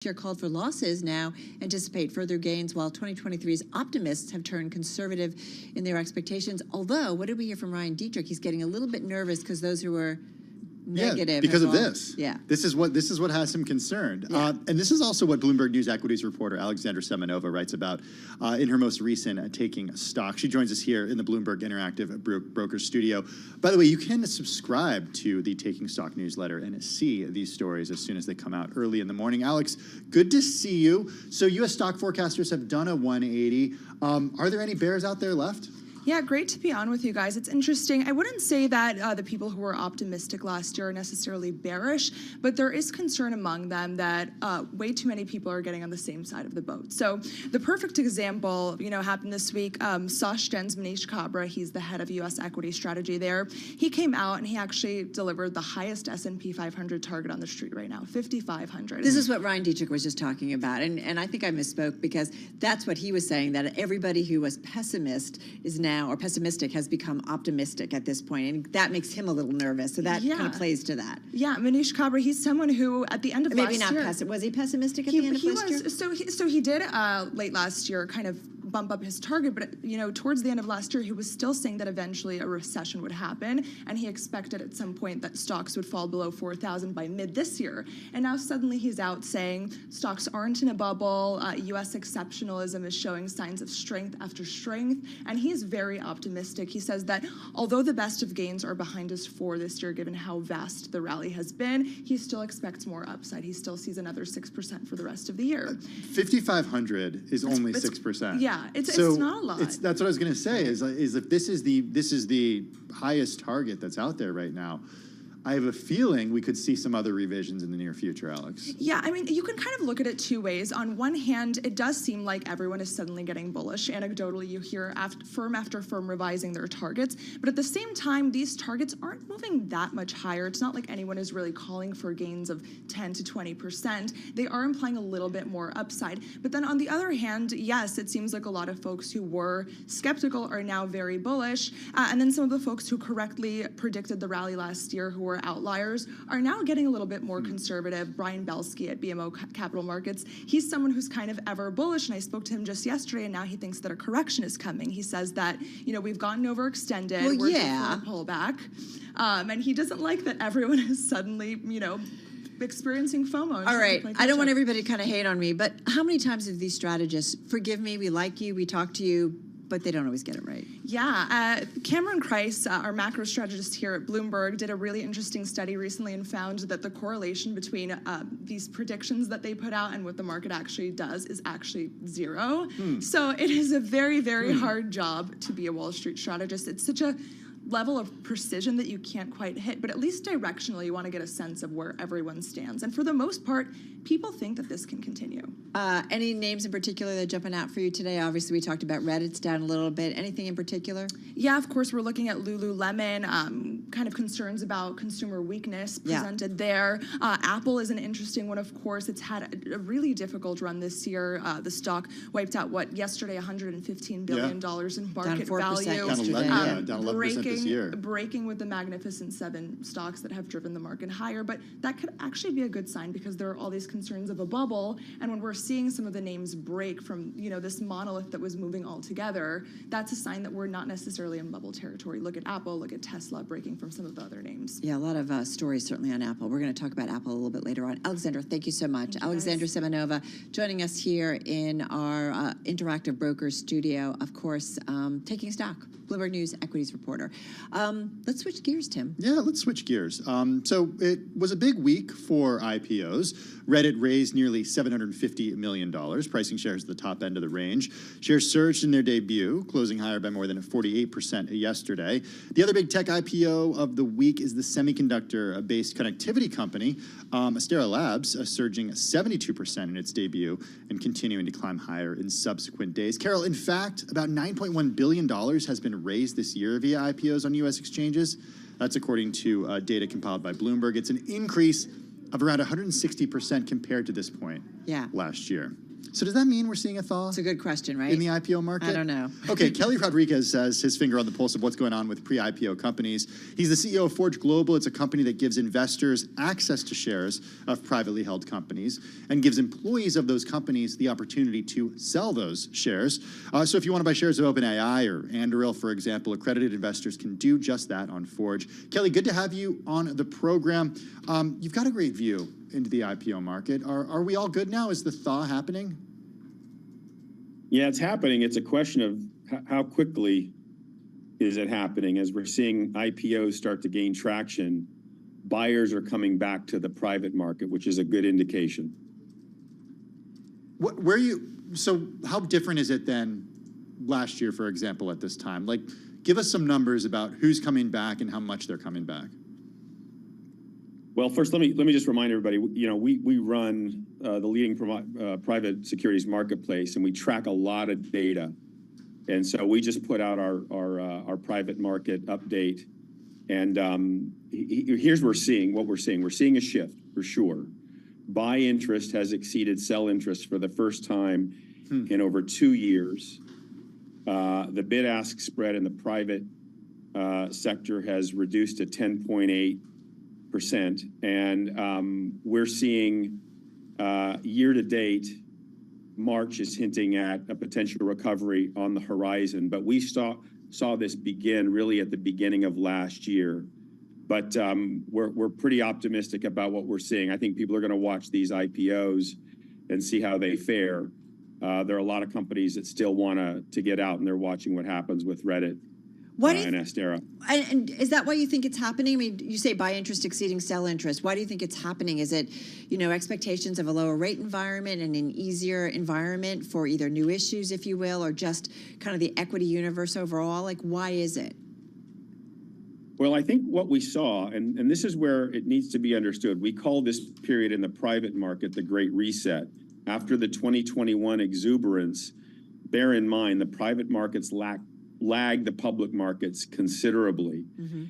Year called for losses now anticipate further gains, while 2023's optimists have turned conservative in their expectations. Although, what did we hear from Ryan Dietrich? He's getting a little bit nervous because those who were negative because of this. Yeah, this is what has him concerned. Yeah. And this is also what Bloomberg News equities reporter Alexandra Semenova writes about in her most recent Taking Stock. She joins us here in the Bloomberg Interactive Brokers studio. By the way, you can subscribe to the Taking Stock newsletter and see these stories as soon as they come out early in the morning. Alex, good to see you. So U.S. stock forecasters have done a 180. Are there any bears out there left? Yeah, great to be on with you guys. It's interesting. I wouldn't say that the people who were optimistic last year are necessarily bearish, but there is concern among them that way too many people are getting on the same side of the boat. So the perfect example, happened this week. SocGen's Manish Kabra, he's the head of U.S. equity strategy there. He came out and he actually delivered the highest S&P 500 target on the street right now, 5,500. This is what Ryan Dietrich was just talking about, and I think I misspoke because that's what he was saying, that everybody who was pessimist is now, or pessimistic, has become optimistic at this point, and that makes him a little nervous. So that kind of plays to that. Yeah, Manish Kabra, he's someone who at the end of last year, was he pessimistic at the end of last year? So he did late last year kind of bump up his target, but towards the end of last year, he was still saying that eventually a recession would happen, and he expected at some point that stocks would fall below 4,000 by mid this year. And now suddenly he's out saying stocks aren't in a bubble. U.S. exceptionalism is showing signs of strength after strength, and he is very optimistic. He says that although the best of gains are behind us for this year, given how vast the rally has been, he still expects more upside. He still sees another 6% for the rest of the year. 5,500 is only 6%. Yeah. It's not a lot. That's what I was going to say. Is if this is the highest target that's out there right now, I have a feeling we could see some other revisions in the near future, Alex. Yeah, I mean, you can kind of look at it two ways. On one hand, it does seem like everyone is suddenly getting bullish. Anecdotally, you hear firm after firm revising their targets. But at the same time, these targets aren't moving that much higher. It's not like anyone is really calling for gains of 10 to 20%. They are implying a little bit more upside. But then on the other hand, yes, it seems like a lot of folks who were skeptical are now very bullish. And then some of the folks who correctly predicted the rally last year, who were outliers, are now getting a little bit more conservative. Brian Belsky at BMO Capital Markets, he's someone who's kind of ever bullish, and I spoke to him just yesterday, and now he thinks that a correction is coming. He says that, we've gotten overextended, we're due for a pullback, and he doesn't like that everyone is suddenly, experiencing FOMO. All right, I don't want everybody to kind of hate on me, but how many times have these strategists, forgive me, we like you, we talk to you, but they don't always get it right? Yeah, Cameron Kreis, our macro strategist here at Bloomberg, did a really interesting study recently and found that the correlation between these predictions that they put out and what the market actually does is actually zero. So it is a very, very hard job to be a Wall Street strategist. It's such a level of precision that you can't quite hit, but at least directionally you want to get a sense of where everyone stands. And for the most part, people think that this can continue. Any names in particular that are jumping out for you today? Obviously, we talked about Reddit's down a little bit. Anything in particular? Yeah, of course, we're looking at Lululemon, kind of concerns about consumer weakness presented there. Apple is an interesting one, of course. It's had a really difficult run this year. The stock wiped out, yesterday, $115 billion in market value. Down 11% this year. Breaking with the Magnificent Seven stocks that have driven the market higher. But that could actually be a good sign because there are all these concerns of a bubble. And when we're seeing some of the names break from, this monolith that was moving all together, that's a sign that we're not necessarily in bubble territory. Look at Apple, look at Tesla breaking from some of the other names. Yeah, a lot of stories certainly on Apple. We're going to talk about Apple a little bit later on. Alexandra, thank you so much. Alexandra Semenova joining us here in our Interactive Brokers studio, of course, Taking Stock, Bloomberg News equities reporter. Let's switch gears, Tim. Yeah, let's switch gears. So it was a big week for IPOs. Reddit raised nearly $750 million, pricing shares at the top end of the range. Shares surged in their debut, closing higher by more than 48% yesterday. The other big tech IPO of the week is the semiconductor-based connectivity company, Astera Labs, surging 72% in its debut and continuing to climb higher in subsequent days. Carol, in fact, about $9.1 billion has been raised this year via IPOs on U.S. exchanges. That's according to data compiled by Bloomberg. It's an increase of around 160% compared to this point last year. So does that mean we're seeing a thaw It's a good question, right? in the IPO market? I don't know. Okay, Kelly Rodriguez has his finger on the pulse of what's going on with pre-IPO companies. He's the CEO of Forge Global. It's a company that gives investors access to shares of privately held companies and gives employees of those companies the opportunity to sell those shares. So if you want to buy shares of OpenAI or Anduril, for example, accredited investors can do just that on Forge. Kelly, good to have you on the program. You've got a great view into the IPO market. Are we all good now? Is the thaw happening? Yeah, it's happening. It's a question of how quickly is it happening. As we're seeing IPOs start to gain traction, buyers are coming back to the private market, which is a good indication. So how different is it than last year, for example, at this time? Like, give us some numbers about who's coming back and how much they're coming back. Well, first, let me just remind everybody, we run the leading private securities marketplace, and we track a lot of data. And so we just put out our private market update. And here's what we're seeing. We're seeing a shift, for sure. Buy interest has exceeded sell interest for the first time in over 2 years. The bid-ask spread in the private sector has reduced to 10.8%, and we're seeing year to date, March is hinting at a potential recovery on the horizon. But we saw this begin really at the beginning of last year. But we're pretty optimistic about what we're seeing. I think people are going to watch these IPOs and see how they fare. There are a lot of companies that still want to get out, and they're watching what happens with Reddit and Astera. And is that why you think it's happening? I mean, you say buy interest exceeding sell interest. Why do you think it's happening? Is it, expectations of a lower rate environment and an easier environment for either new issues, if you will, or just kind of the equity universe overall? Like, why is it? Well, I think what we saw, and this is where it needs to be understood, we call this period in the private market the Great Reset. After the 2021 exuberance, bear in mind the private markets lagged the public markets considerably.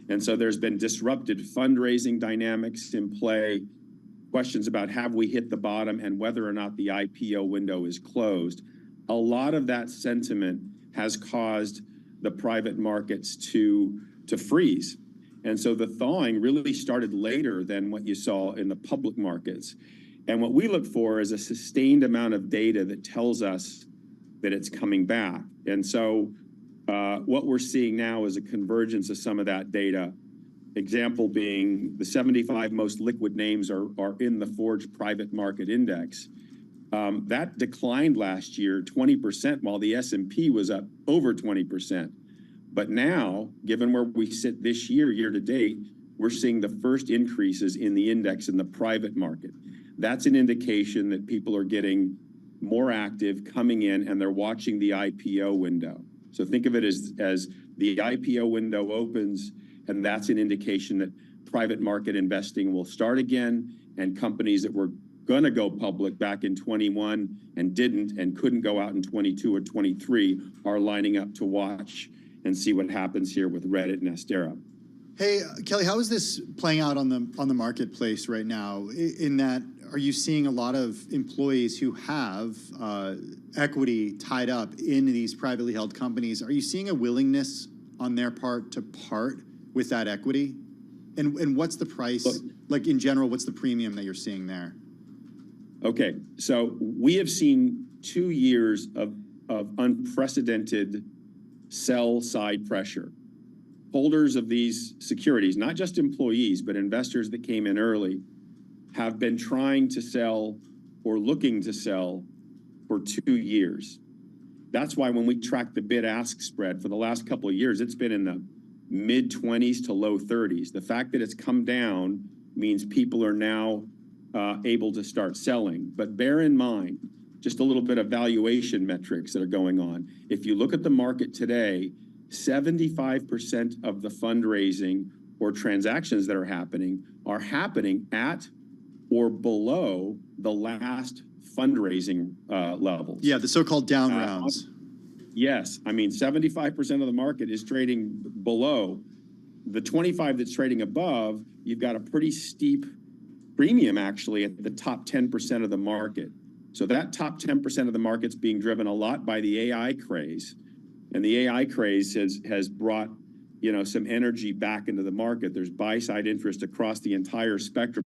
And so there's been disrupted fundraising dynamics in play, questions about have we hit the bottom and whether or not the IPO window is closed. A lot of that sentiment has caused the private markets to freeze. And so the thawing really started later than what you saw in the public markets. And what we look for is a sustained amount of data that tells us that it's coming back. And so what we're seeing now is a convergence of some of that data. Example being the 75 most liquid names are in the Forge Private Market Index. That declined last year 20%, while the S&P was up over 20%. But now, given where we sit this year, year to date, we're seeing the first increases in the index in the private market. That's an indication that people are getting more active, coming in, and they're watching the IPO window. So think of it as the IPO window opens, and that's an indication that private market investing will start again, and companies that were going to go public back in 21 and didn't and couldn't go out in 22 or 23 are lining up to watch and see what happens here with Reddit and Astera. Hey, Kelly, how is this playing out on the marketplace right now? In that, are you seeing a lot of employees who have equity tied up in these privately held companies? Are you seeing a willingness on their part to part with that equity? And what's the price, like in general, what's the premium that you're seeing there? Okay, so we have seen 2 years of unprecedented sell side pressure. Holders of these securities, not just employees, but investors that came in early, have been trying to sell or looking to sell for 2 years. That's why when we track the bid-ask spread for the last couple of years, it's been in the mid-20s to low 30s. The fact that it's come down means people are now able to start selling. But bear in mind, just a little bit of valuation metrics that are going on. If you look at the market today, 75% of the fundraising or transactions that are happening at or below the last fundraising levels. Yeah, the so-called down rounds. Yes, I mean 75% of the market is trading below. The 25 that's trading above, you've got a pretty steep premium actually at the top 10% of the market. So that top 10% of the market's being driven a lot by the AI craze. And the AI craze has brought, some energy back into the market. There's buy-side interest across the entire spectrum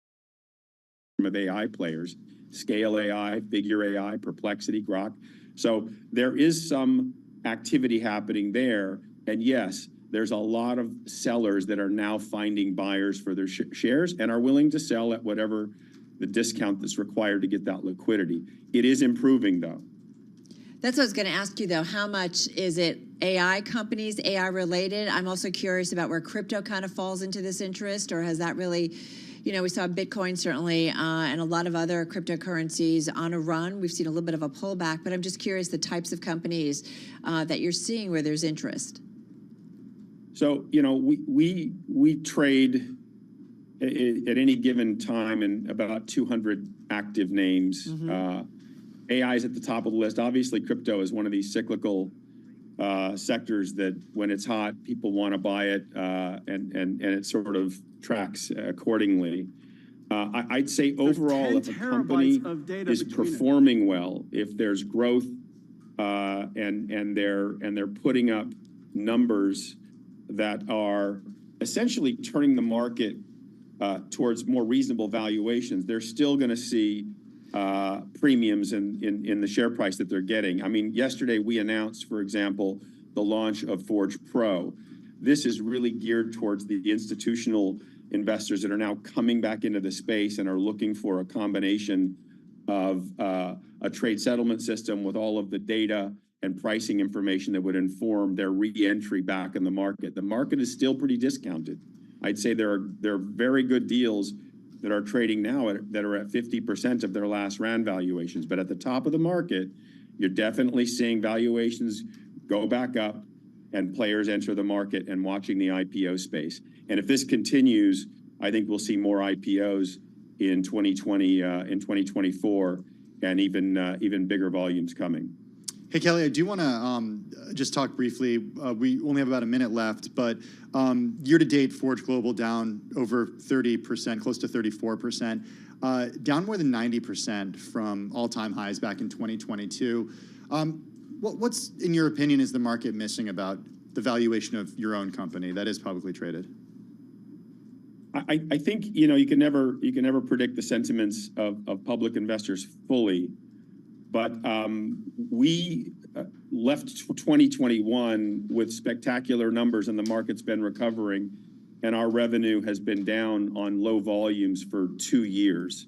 of AI players, Scale AI, Figure AI, Perplexity, Grok. So there is some activity happening there. And yes, there's a lot of sellers that are now finding buyers for their shares and are willing to sell at whatever the discount that's required to get that liquidity. It is improving, though. That's what I was going to ask you, though. How much is it AI companies, AI related? I'm also curious about where crypto kind of falls into this interest, or has that really, we saw Bitcoin certainly and a lot of other cryptocurrencies on a run. We've seen a little bit of a pullback, but I'm just curious the types of companies that you're seeing where there's interest. So, we trade at any given time in about 200 active names. AI is at the top of the list. Obviously, crypto is one of these cyclical sectors that when it's hot, people want to buy it, and it sort of tracks accordingly. I'd say overall, if a company is performing well, if there's growth, and they're putting up numbers that are essentially turning the market towards more reasonable valuations, they're still going to see premiums in the share price that they're getting. I mean, yesterday we announced, for example, the launch of Forge Pro. This is really geared towards the institutional investors that are now coming back into the space and are looking for a combination of a trade settlement system with all of the data and pricing information that would inform their re-entry back in the market. The market is still pretty discounted. I'd say there are very good deals that are trading now that are at 50% of their last round valuations. But at the top of the market, you're definitely seeing valuations go back up and players enter the market and watching the IPO space. And if this continues, I think we'll see more IPOs in 2020, in 2024, and even bigger volumes coming. Hey, Kelly, I do want to just talk briefly. We only have about a minute left, but year-to-date, Forge Global down over 30%, close to 34%, down more than 90% from all-time highs back in 2022. What's, in your opinion, is the market missing about the valuation of your own company that is publicly traded? I think you can never predict the sentiments of public investors fully. But we left 2021 with spectacular numbers, and the market's been recovering, and our revenue has been down on low volumes for 2 years.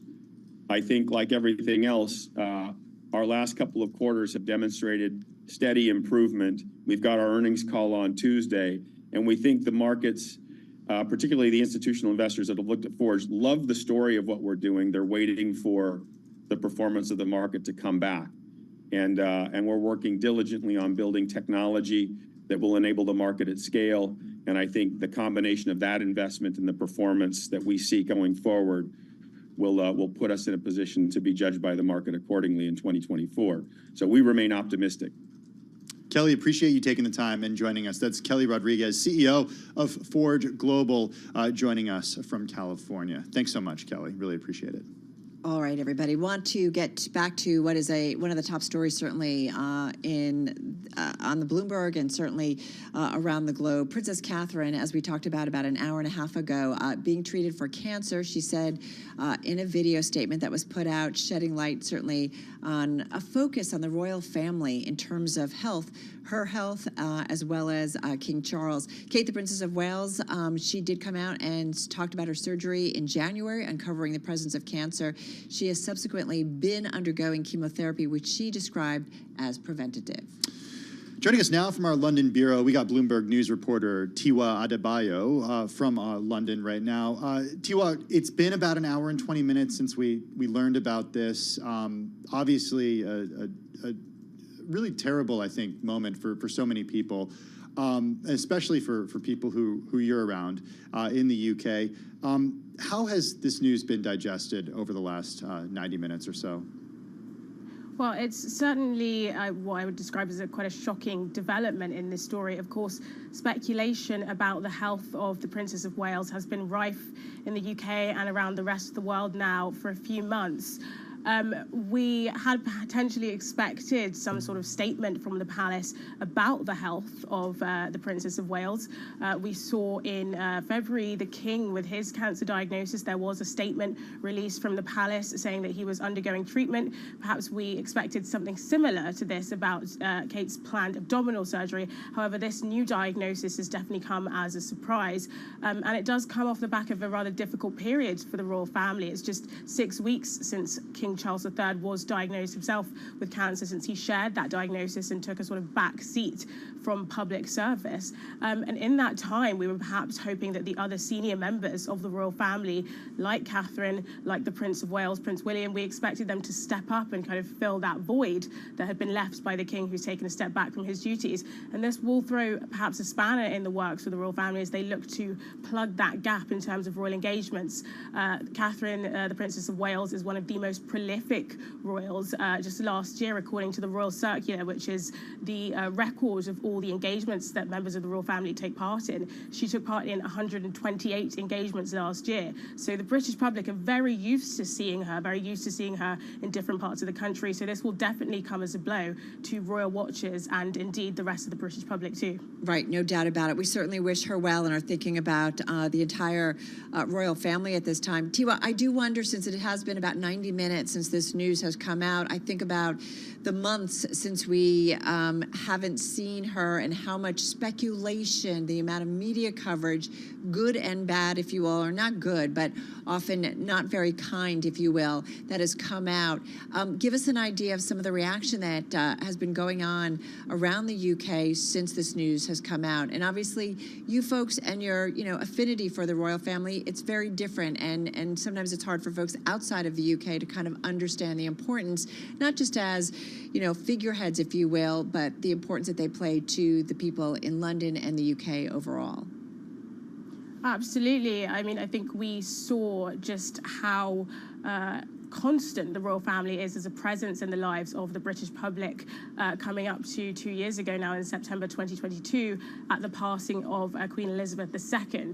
I think, like everything else, our last couple of quarters have demonstrated steady improvement. We've got our earnings call on Tuesday, and we think the markets, particularly the institutional investors that have looked at Forge, love the story of what we're doing. They're waiting for the performance of the market to come back. And we're working diligently on building technology that will enable the market at scale. And I think the combination of that investment and the performance that we see going forward will put us in a position to be judged by the market accordingly in 2024. So we remain optimistic. Kelly, appreciate you taking the time and joining us. That's Kelly Rodriguez, CEO of Forge Global, joining us from California. Thanks so much, Kelly. Really appreciate it. All right, everybody. Want to get back to what is one of the top stories, certainly on the Bloomberg and certainly around the globe. Princess Catherine, as we talked about an hour and a half ago, being treated for cancer. She said in a video statement that was put out, shedding light certainly on a focus on the royal family in terms of health, her health, as well as King Charles. Kate, the Princess of Wales, she did come out and talked about her surgery in January, uncovering the presence of cancer. She has subsequently been undergoing chemotherapy, which she described as preventative. Joining us now from our London bureau, we got Bloomberg News reporter Tiwa Adebayo from London right now. Tiwa, it's been about an hour and 20 minutes since we learned about this. Obviously, a really terrible, I think, moment for so many people, especially for people who you're around in the UK. How has this news been digested over the last 90 minutes or so? Well, it's certainly what I would describe as quite a shocking development in this story. Of course, speculation about the health of the Princess of Wales has been rife in the UK and around the rest of the world now for a few months. We had potentially expected some sort of statement from the palace about the health of the Princess of Wales. We saw in February the King with his cancer diagnosis. There was a statement released from the palace saying that he was undergoing treatment. Perhaps we expected something similar to this about Kate's planned abdominal surgery. However, this new diagnosis has definitely come as a surprise, and it does come off the back of a rather difficult period for the royal family. It's just 6 weeks since King Charles III was diagnosed himself with cancer, since he shared that diagnosis and took a sort of back seat from public service. And in that time, we were perhaps hoping that the other senior members of the royal family, like Catherine, like the Prince of Wales, Prince William, we expected them to step up and kind of fill that void that had been left by the King, who's taken a step back from his duties. And this will throw perhaps a spanner in the works for the royal family as they look to plug that gap in terms of royal engagements. Catherine, the Princess of Wales, is one of the most prolific royals. Just last year, according to the Royal Circular, which is the record of all the engagements that members of the royal family take part in, she took part in 128 engagements last year. So the British public are very used to seeing her in different parts of the country. So this will definitely come as a blow to royal watchers and indeed the rest of the British public too. Right, no doubt about it. We certainly wish her well and are thinking about the entire royal family at this time. Tiwa, I do wonder, since it has been about 90 minutes since this news has come out, I think about the months since we haven't seen her and how much speculation, the amount of media coverage, good and bad, if you will, or not good, but often not very kind, if you will, that has come out. Give us an idea of some of the reaction that has been going on around the UK since this news has come out. And obviously, you folks and your affinity for the royal family, it's very different. And sometimes it's hard for folks outside of the UK to kind of understand the importance, not just as figureheads, if you will, but the importance that they play to the people in London and the UK overall. Absolutely. I mean, I think we saw just how constant the royal family is as a presence in the lives of the British public, coming up to 2 years ago now in September 2022 at the passing of Queen Elizabeth II.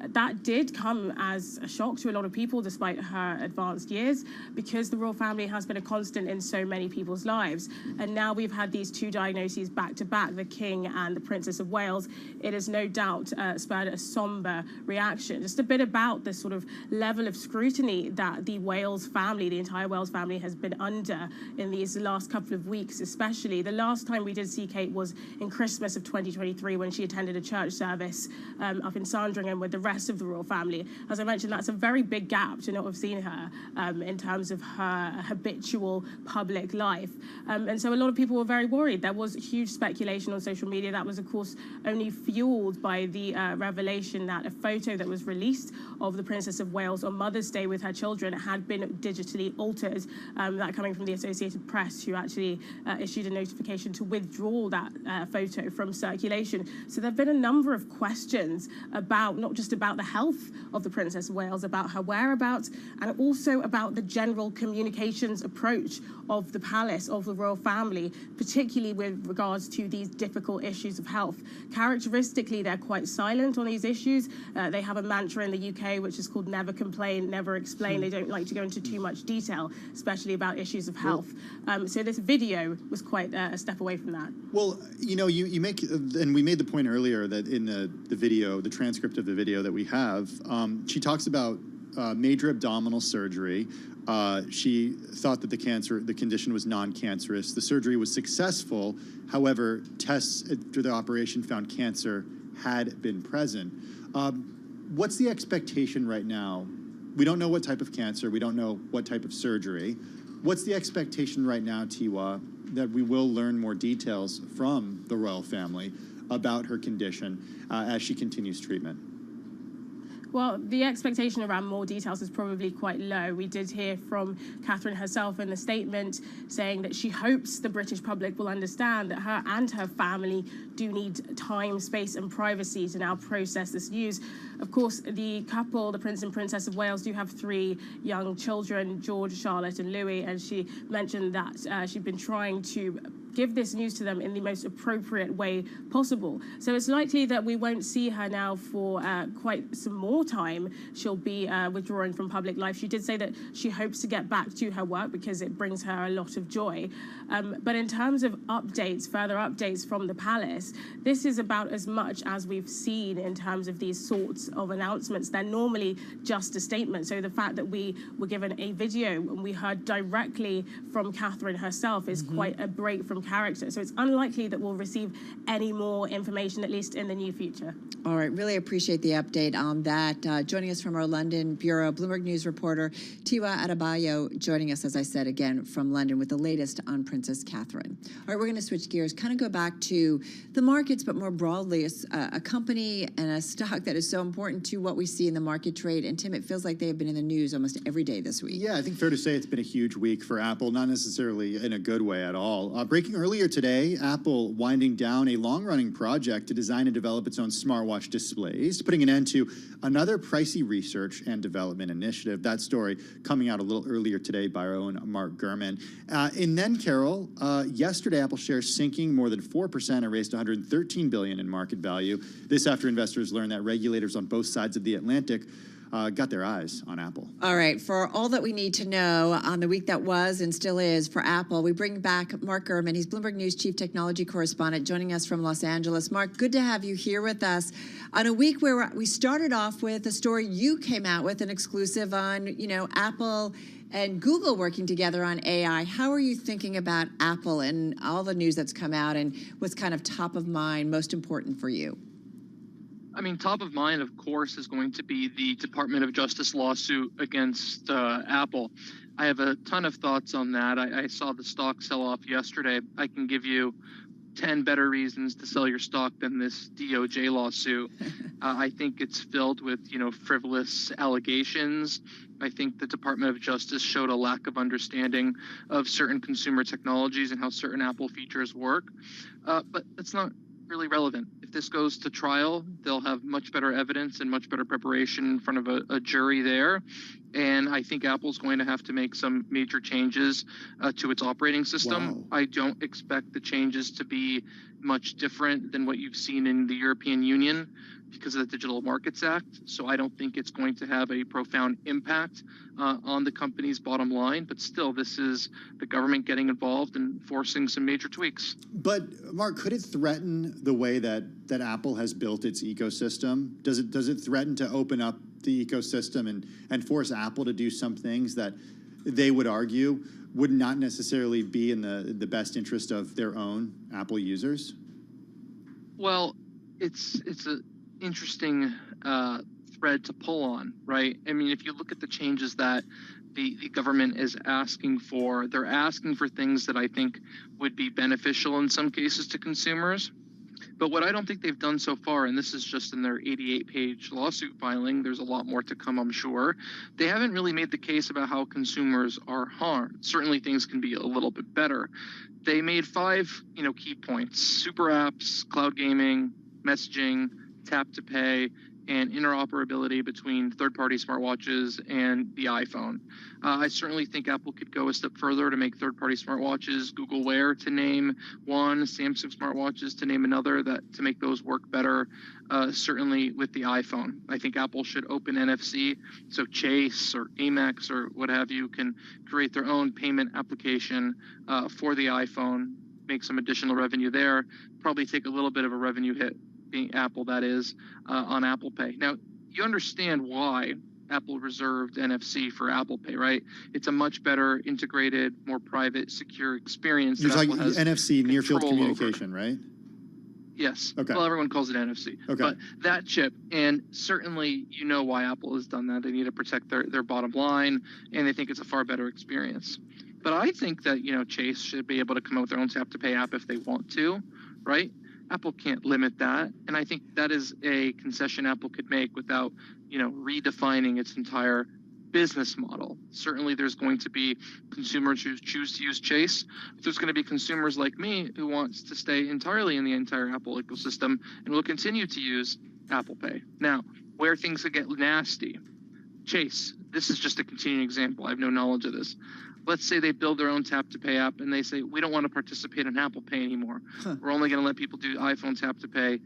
That did come as a shock to a lot of people despite her advanced years, because the royal family has been a constant in so many people's lives. And now we've had these two diagnoses back to back, the King and the Princess of Wales. It has no doubt spurred a somber reaction. Just a bit about the sort of level of scrutiny that the Wales family, the entire Wales family, has been under in these last couple of weeks, especially. The last time we did see Kate was in Christmas of 2023 when she attended a church service up in Sandringham with the rest of the royal family. As I mentioned, that's a very big gap to not have seen her in terms of her habitual public life. And so a lot of people were very worried. There was huge speculation on social media that was, of course, only fueled by the revelation that a photo that was released of the Princess of Wales on Mother's Day with her children had been digitally altered. That coming from the Associated Press, who actually issued a notification to withdraw that photo from circulation. So there have been a number of questions about, not just about the health of the Princess of Wales, about her whereabouts, and also about the general communications approach of the palace, of the royal family, particularly with regards to these difficult issues of health. Characteristically, they're quite silent on these issues. They have a mantra in the UK which is called never complain, never explain. They don't like to go into too much detail, especially about issues of health. So this video was quite a step away from that. Well, you make, and we made the point earlier that in the video, the transcript of the video that we have, she talks about major abdominal surgery. She thought that the condition was non-cancerous. The surgery was successful. However, tests after the operation found cancer had been present. What's the expectation right now? We don't know what type of cancer. We don't know what type of surgery. What's the expectation right now, Tiwa, that we will learn more details from the royal family about her condition as she continues treatment? Well, the expectation around more details is probably quite low. We did hear from Catherine herself in the statement saying that she hopes the British public will understand that her and her family do need time, space and privacy to now process this news. Of course, the couple, the Prince and Princess of Wales, do have 3 young children, George, Charlotte and Louis, and she mentioned that she'd been trying to give this news to them in the most appropriate way possible. So it's likely that we won't see her now for quite some more time. She'll be withdrawing from public life. She did say that she hopes to get back to her work because it brings her a lot of joy. But in terms of updates, further updates from the palace, this is about as much as we've seen in terms of these sorts of announcements. They're normally just a statement. So the fact that we were given a video and we heard directly from Catherine herself is quite a break from character. So it's unlikely that we'll receive any more information, at least in the near future. All right, really appreciate the update on that. Joining us from our London bureau, Bloomberg News reporter Tiwa Adebayo, joining us, as I said, again from London with the latest on Princess Catherine. All right, we're going to switch gears, kind of go back to the markets, but more broadly, a company and a stock that is so important to what we see in the market trade. And Tim, it feels like they have been in the news almost every day this week. Yeah, I think fair to say it's been a huge week for Apple, not necessarily in a good way at all. Breaking earlier today, Apple winding down a long-running project to design and develop its own smartwatch displays, putting an end to another pricey research and development initiative. That story coming out a little earlier today by our own Mark Gurman. And then, Carol, yesterday Apple shares sinking more than 4% and raised $113 billion in market value. This after investors learned that regulators on both sides of the Atlantic got their eyes on Apple. All right, for all that we need to know on the week that was and still is for Apple, we bring back Mark Gurman. He's Bloomberg News Chief Technology Correspondent, joining us from Los Angeles. Mark, good to have you here with us on a week where we started off with a story you came out with, an exclusive on, Apple and Google working together on AI. How are you thinking about Apple and all the news that's come out, and what's kind of top of mind, most important for you? I mean, top of mind, of course, is going to be the Department of Justice lawsuit against Apple. I have a ton of thoughts on that. I saw the stock sell off yesterday. I can give you 10 better reasons to sell your stock than this DOJ lawsuit. I think it's filled with, frivolous allegations. I think the Department of Justice showed a lack of understanding of certain consumer technologies and how certain Apple features work. But that's not really relevant. If this goes to trial, they'll have much better evidence and much better preparation in front of a jury there. And I think Apple's going to have to make some major changes to its operating system. Wow. I don't expect the changes to be much different than what you've seen in the European Union because of the Digital Markets Act. So I don't think it's going to have a profound impact on the company's bottom line. But still, this is the government getting involved and forcing some major tweaks. But Mark, could it threaten the way that Apple has built its ecosystem? Does it threaten to open up the ecosystem and force Apple to do some things that they would argue would not necessarily be in the best interest of their own Apple users? Well, it's an interesting thread to pull on, right? I mean, if you look at the changes that the government is asking for, they're asking for things that I think would be beneficial in some cases to consumers. But what I don't think they've done so far, and this is just in their 88-page lawsuit filing, there's a lot more to come, I'm sure. They haven't really made the case about how consumers are harmed. Certainly things can be a little bit better. They made 5, key points: super apps, cloud gaming, messaging, tap to pay, and interoperability between third-party smartwatches and the iPhone. I certainly think Apple could go a step further to make third-party smartwatches, Google Wear to name one, Samsung smartwatches to name another, to make those work better, certainly with the iPhone. I think Apple should open NFC so Chase or Amex or what have you can create their own payment application for the iPhone, make some additional revenue there, probably take a little bit of a revenue hit, being Apple, that is, on Apple Pay. Now, you understand why Apple reserved NFC for Apple Pay, right? It's a much better integrated, more private, secure experience. You're talking Apple has NFC, near-field control communication, over. right? Yes. Okay. Well, everyone calls it NFC. Okay. But that chip, and certainly you know why Apple has done that. They need to protect their bottom line, and they think it's a far better experience. But I think that, Chase should be able to come up with their own tap-to-pay app if they want to, right? Apple can't limit that. And I think that is a concession Apple could make without, redefining its entire business model. Certainly there's going to be consumers who choose to use Chase. But there's going to be consumers like me who wants to stay entirely in the entire Apple ecosystem and will continue to use Apple Pay. Now, where things could get nasty, Chase, this is just a continuing example. I have no knowledge of this. Let's say they build their own tap to pay app and they say, we don't want to participate in Apple Pay anymore. We're only going to let people do iPhone tap to pay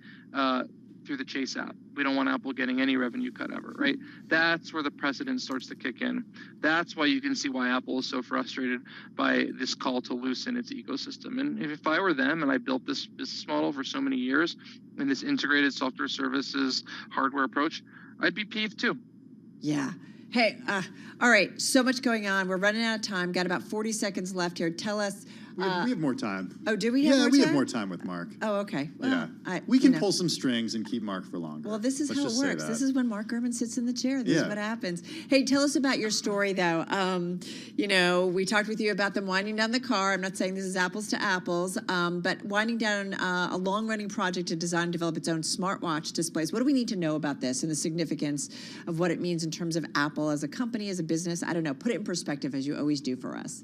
through the Chase app. We don't want Apple getting any revenue cut ever, right? That's where the precedent starts to kick in. That's why you can see why Apple is so frustrated by this call to loosen its ecosystem. And if I were them and I built this business model for so many years in this integrated software services hardware approach, I'd be peeved too. Yeah. Hey, all right, so much going on. We're running out of time. Got about 40 seconds left here. Tell us. We have more time. Oh, do we have more time? Yeah, we have more time with Mark. Oh, okay. Well, yeah. We can pull some strings and keep Mark for longer. Well, this is Let's how just it say works. that. This is when Mark Gurman sits in the chair. This is what happens. Hey, tell us about your story, though. You know, we talked with you about them winding down the car. I'm not saying this is apples to apples, but winding down a long-running project to design and develop its own smartwatch displays. What do we need to know about this and the significance of what it means in terms of Apple as a company, as a business? I don't know. Put it in perspective, as you always do for us.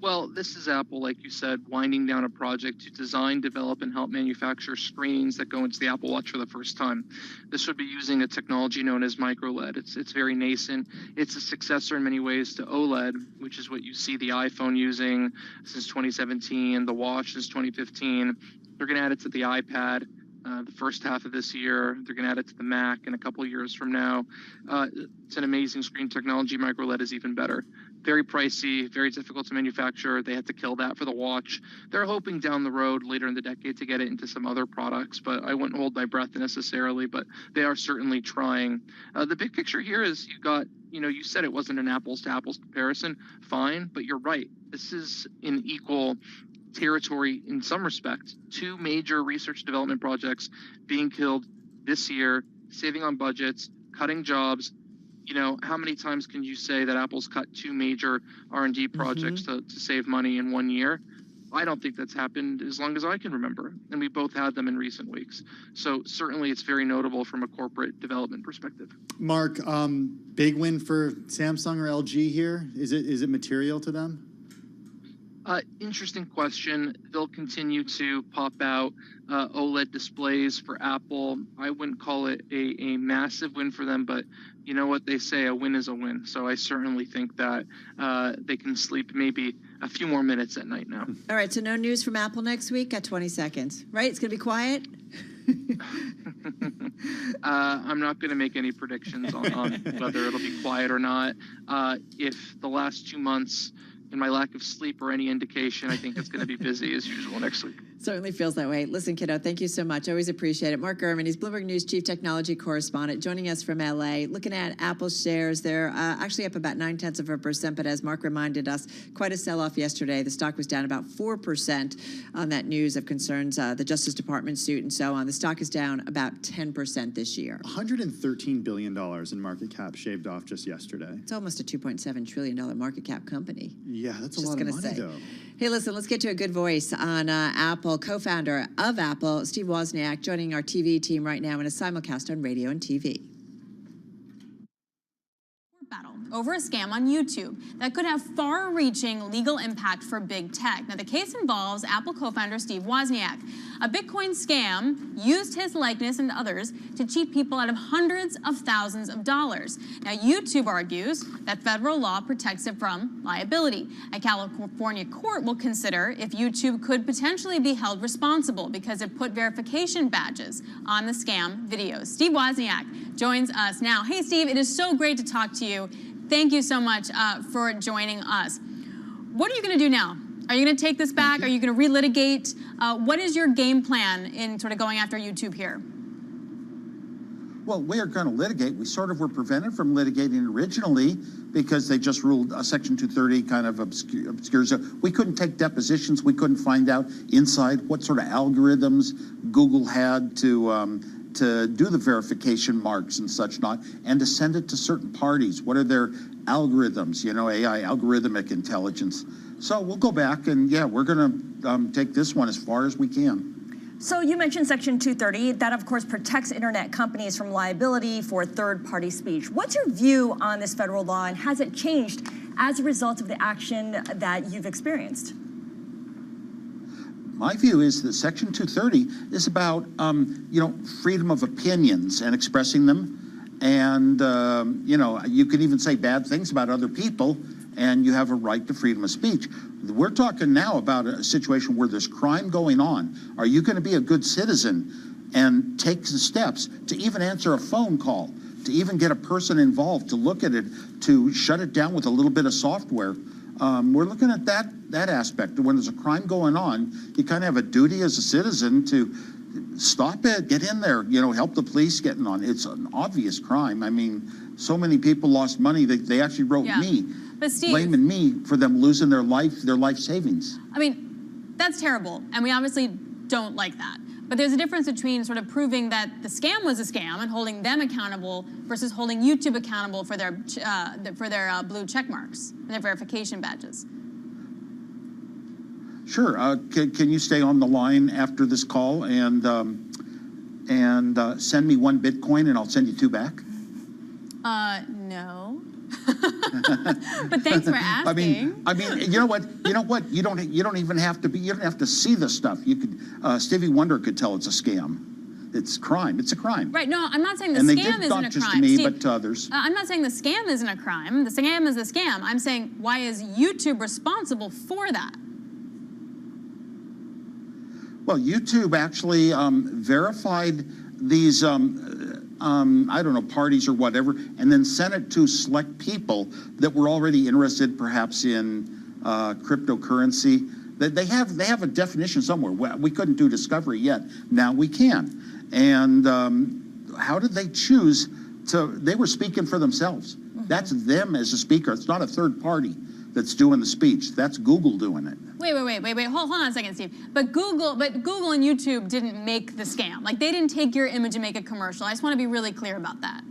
Well, this is Apple, like you said, winding down a project to design, develop, and help manufacture screens that go into the Apple Watch for the first time. This would be using a technology known as microLED. It's very nascent. It's a successor in many ways to OLED, which is what you see the iPhone using since 2017, the Watch since 2015. They're going to add it to the iPad the first half of this year. They're going to add it to the Mac in a couple of years from now. It's an amazing screen technology. MicroLED is even better. Very pricey, very difficult to manufacture. They had to kill that for the watch. They're hoping down the road later in the decade to get it into some other products, but I wouldn't hold my breath necessarily, but they are certainly trying. The big picture here is you said it wasn't an apples to apples comparison. Fine, but you're right. This is in equal territory in some respect. Two major research development projects being killed this year, saving on budgets, cutting jobs. You know, how many times can you say that Apple's cut two major R&D projects to save money in 1 year? I don't think that's happened as long as I can remember, and we both had them in recent weeks. So certainly it's very notable from a corporate development perspective. Mark, big win for Samsung or LG here? Is it material to them? Interesting question. They'll continue to pop out OLED displays for Apple. I wouldn't call it a massive win for them, but you know what they say, a win is a win. So I certainly think that they can sleep maybe a few more minutes at night now. All right, so no news from Apple next week? Got 20 seconds, right? It's going to be quiet? I'm not going to make any predictions on whether it'll be quiet or not. If the last 2 months in my lack of sleep or any indication, I think it's going to be busy as usual next week. Certainly feels that way. Listen, kiddo, thank you so much. Always appreciate it. Mark Gurman, he's Bloomberg News Chief Technology Correspondent, joining us from LA. Looking at Apple shares, they're actually up about 0.9%, but as Mark reminded us, quite a sell-off yesterday. The stock was down about 4% on that news of concerns, the Justice Department suit and so on. The stock is down about 10% this year. $113 billion in market cap shaved off just yesterday. It's almost a $2.7 trillion market cap company. Yeah, that's a lot of money, though. Hey, listen, let's get to a good voice on Apple. Co-founder of Apple, Steve Wozniak, joining our TV team right now in a simulcast on radio and TV. Battle over a scam on YouTube that could have far-reaching legal impact for big tech. Now, the case involves Apple co-founder Steve Wozniak. A Bitcoin scam used his likeness and others to cheat people out of hundreds of thousands of dollars. Now, YouTube argues that federal law protects it from liability. A California court will consider if YouTube could potentially be held responsible because it put verification badges on the scam videos. Steve Wozniak joins us now. Hey, Steve, it is so great to talk to you. Thank you so much for joining us. What are you going to do now? Are you going to take this back? Are you going to relitigate? What is your game plan in sort of going after YouTube here? Well, we are going to litigate. We sort of were prevented from litigating originally because they just ruled Section 230 kind of obscure. So we couldn't take depositions. We couldn't find out inside what sort of algorithms Google had to do the verification marks and such not, and to send it to certain parties. What are their algorithms, you know, AI, algorithmic intelligence. So we'll go back and, yeah, we're going to take this one as far as we can. So you mentioned Section 230. That, of course, protects internet companies from liability for third-party speech. What's your view on this federal law, and has it changed as a result of the action that you've experienced? My view is that Section 230 is about, you know, freedom of opinions and expressing them. And, you can even say bad things about other people, and you have a right to freedom of speech. We're talking now about a situation where there's crime going on. Are you going to be a good citizen and take the steps to even answer a phone call, to even get a person involved, to look at it, to shut it down with a little bit of software? We're looking at that aspect. When there's a crime going on, you kind of have a duty as a citizen to stop it, get in there, help the police getting on. It's an obvious crime. I mean, so many people lost money. They actually wrote me, but Steve, blaming me for them losing their life savings. I mean, that's terrible, and we obviously don't like that. But there's a difference between sort of proving that the scam was a scam and holding them accountable versus holding YouTube accountable for their blue check marks and their verification badges. Sure. Can you stay on the line after this call and send me 1 Bitcoin and I'll send you 2 back? No. But thanks for asking. I mean, you know what? You don't even have to you don't have to see the stuff. You could Stevie Wonder could tell it's a scam. It's crime. It's a crime. Right. No, I'm not saying the and scam they did isn't not a just crime. to me, Steve, but to others. I'm not saying the scam isn't a crime. The scam is the scam. I'm saying, why is YouTube responsible for that? Well, YouTube actually verified these, I don't know, parties or whatever, and then sent it to select people that were already interested, perhaps in cryptocurrency. They have a definition somewhere. We couldn't do discovery yet. Now we can. And how did they choose to? They were speaking for themselves. That's them as a speaker. It's not a third party that's doing the speech. That's Google doing it. Wait. Hold on a second, Steve. But Google and YouTube didn't make the scam. Like, they didn't take your image and make a commercial. I just want to be really clear about that.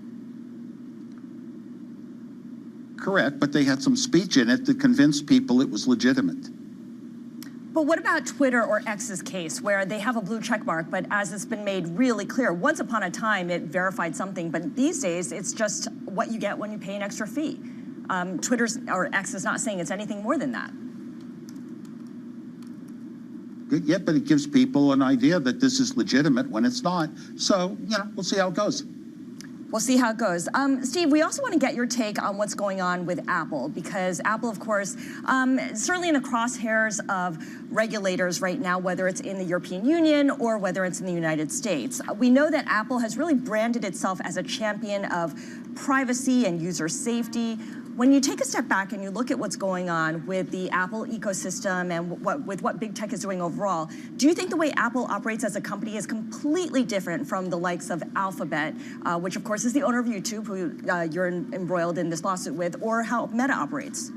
Correct, but they had some speech in it that convinced people it was legitimate. But what about Twitter or X's case, where they have a blue check mark, but as it's been made really clear, once upon a time it verified something, but these days it's just what you get when you pay an extra fee. Twitter's or X is not saying it's anything more than that. Yeah, but it gives people an idea that this is legitimate when it's not. So, we'll see how it goes. We'll see how it goes. Steve, we also want to get your take on what's going on with Apple, because Apple, of course, certainly in the crosshairs of regulators right now, whether it's in the European Union or whether it's in the United States. We know that Apple has really branded itself as a champion of privacy and user safety. When you take a step back and you look at what's going on with the Apple ecosystem and with what big tech is doing overall, do you think the way Apple operates as a company is completely different from the likes of Alphabet, which of course is the owner of YouTube, who you're embroiled in this lawsuit with, or how Meta operates?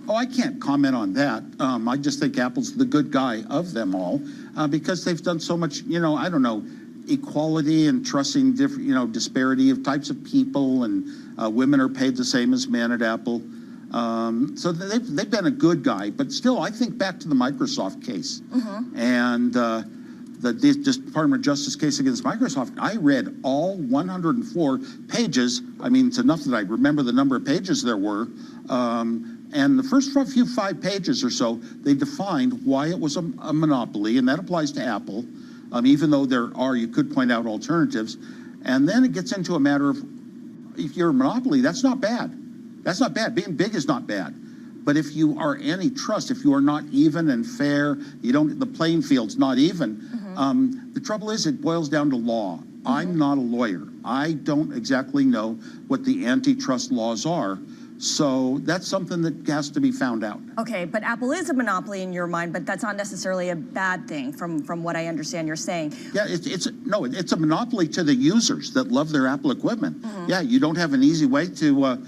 Oh, I can't comment on that. I just think Apple's the good guy of them all because they've done so much, I don't know, equality and trusting different, disparity of types of people, and women are paid the same as men at Apple. So they've been a good guy, but still, I think back to the Microsoft case and the Department of Justice case against Microsoft. I read all 104 pages. I mean, it's enough that I remember the number of pages there were. And the first few 5 pages or so, they defined why it was a monopoly, and that applies to Apple. Even though you could point out alternatives. And then it gets into a matter of, if you're a monopoly, that's not bad. That's not bad. Being big is not bad. But if you are antitrust, if you are not even and fair, the playing field's not even, the trouble is it boils down to law. I'm not a lawyer. I don't exactly know what the antitrust laws are. So that's something that has to be found out. Okay, but Apple is a monopoly in your mind, but that's not necessarily a bad thing from what I understand you're saying. Yeah, it's a monopoly to the users that love their Apple equipment. Yeah, you don't have an easy way to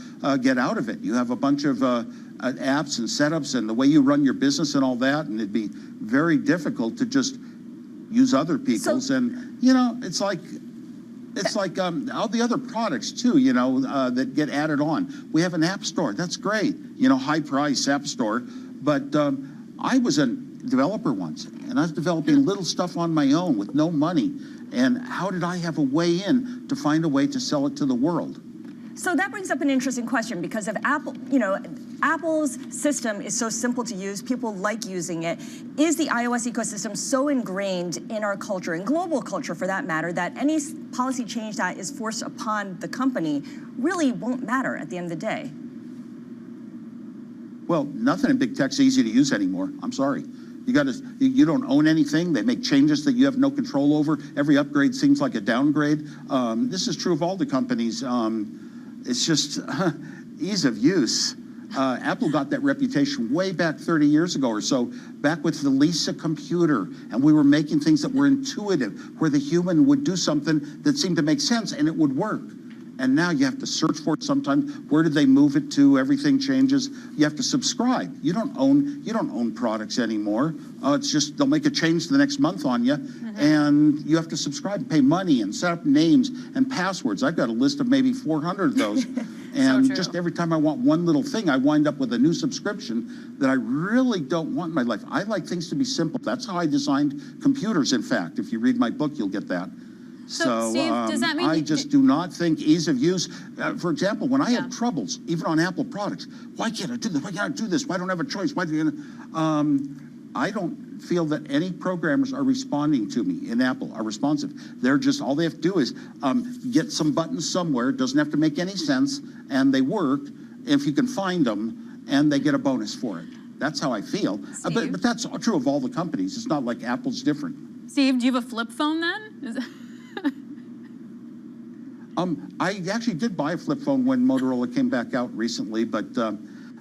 get out of it. You have a bunch of apps and setups and the way you run your business and all that, and it'd be very difficult to just use other people's. And, it's like all the other products too, that get added on. We have an app store. That's great. High price app store. But I was a developer once, and I was developing little stuff on my own with no money. And how did I have a way in to find a way to sell it to the world? So that brings up an interesting question, because if Apple, Apple's system is so simple to use, people like using it. Is the iOS ecosystem so ingrained in our culture, and global culture for that matter, that any policy change that is forced upon the company really won't matter at the end of the day? Well, nothing in big tech's easy to use anymore. I'm sorry. You don't own anything. They make changes that you have no control over. Every upgrade seems like a downgrade. This is true of all the companies. It's just ease of use. Apple got that reputation way back 30 years ago or so, back with the Lisa computer, and we were making things that were intuitive, where the human would do something that seemed to make sense and it would work. And now you have to search for it sometimes. Where did they move it to? Everything changes. You have to subscribe. You don't own products anymore. It's just they'll make a change the next month on you, and you have to subscribe, pay money, and set up names and passwords. I've got a list of maybe 400 of those. And So just every time I want one little thing, I wind up with a new subscription that I really don't want in my life. I like things to be simple. That's how I designed computers, in fact. If you read my book, you'll get that. So, Steve, does that mean I just do not think ease of use. For example, when I had troubles, even on Apple products, why can't I do this? Why can't I do this? Why don't I have a choice? Why do you? I don't feel that any programmers are responding to me in Apple are responsive. They're just, all they have to do is get some buttons somewhere. It doesn't have to make any sense, and they work if you can find them, and they get a bonus for it. That's how I feel. But that's true of all the companies. It's not like Apple's different. Steve, do you have a flip phone then? I actually did buy a flip phone when Motorola came back out recently, but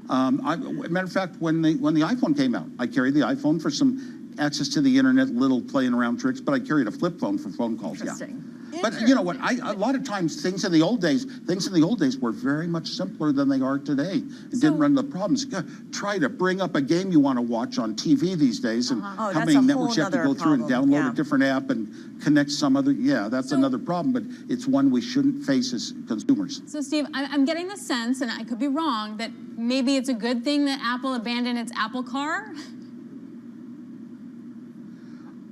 matter of fact, when the iPhone came out, I carried the iPhone for some access to the internet, little playing around tricks, but I carried a flip phone for phone calls. Interesting. But you know what? A lot of times things in the old days were very much simpler than they are today. It didn't run the problems. Try to bring up a game you want to watch on TV these days, and how many networks you have to go through and download a different app and connect some other. Yeah, that's another problem, but it's one we shouldn't face as consumers. So, Steve, I'm getting the sense, and I could be wrong, that maybe it's a good thing that Apple abandoned its Apple Car.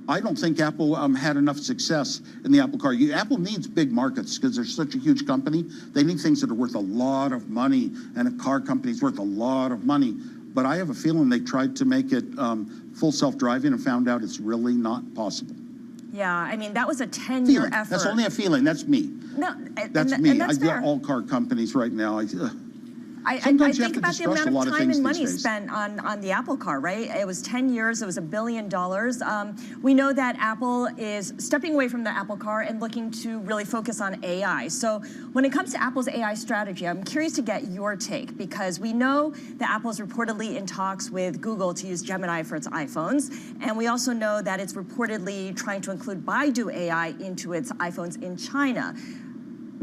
I don't think Apple had enough success in the Apple Car. Apple needs big markets because they're such a huge company. They need things that are worth a lot of money, and a car company's worth a lot of money. But I have a feeling they tried to make it full self-driving and found out it's really not possible. Yeah, I mean, that was a 10-year effort. That's only a feeling. That's me. No, that's me. And that's I get all car companies right now. I think about the amount of time and money spent on the Apple Car, right? It was 10 years, it was $1 billion. We know that Apple is stepping away from the Apple Car and looking to really focus on AI. So when it comes to Apple's AI strategy, I'm curious to get your take, because we know that Apple is reportedly in talks with Google to use Gemini for its iPhones. And we also know that it's reportedly trying to include Baidu AI into its iPhones in China.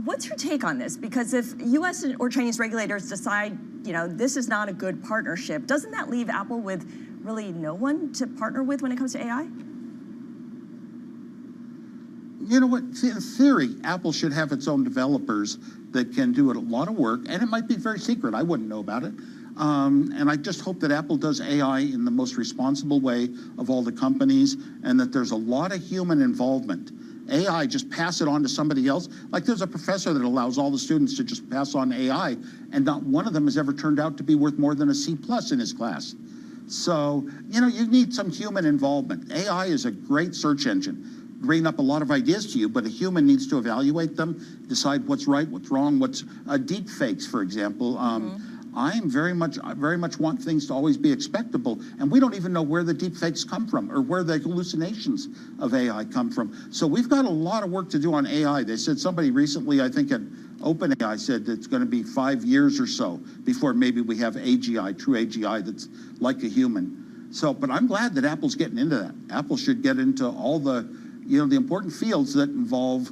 What's your take on this? Because if U.S. or Chinese regulators decide, this is not a good partnership, doesn't that leave Apple with really no one to partner with when it comes to AI? You know what? In theory, Apple should have its own developers that can do a lot of work, and it might be very secret. I wouldn't know about it. And I just hope that Apple does AI in the most responsible way of all the companies, and that there's a lot of human involvement. AI, just pass it on to somebody else. Like there's a professor that allows all the students to just pass on AI, and not one of them has ever turned out to be worth more than a C+ in his class. So, you need some human involvement. AI is a great search engine, bring up a lot of ideas to you, but a human needs to evaluate them, decide what's right, what's wrong, what's deep fakes, for example. I very much want things to always be expectable, and we don't even know where the deep fakes come from or where the hallucinations of AI come from. So we've got a lot of work to do on AI. They said, somebody recently, I think at OpenAI, said it's going to be 5 years or so before maybe we have AGI, true AGI, that's like a human. So, but I'm glad that Apple's getting into that. Apple should get into all the, the important fields that involve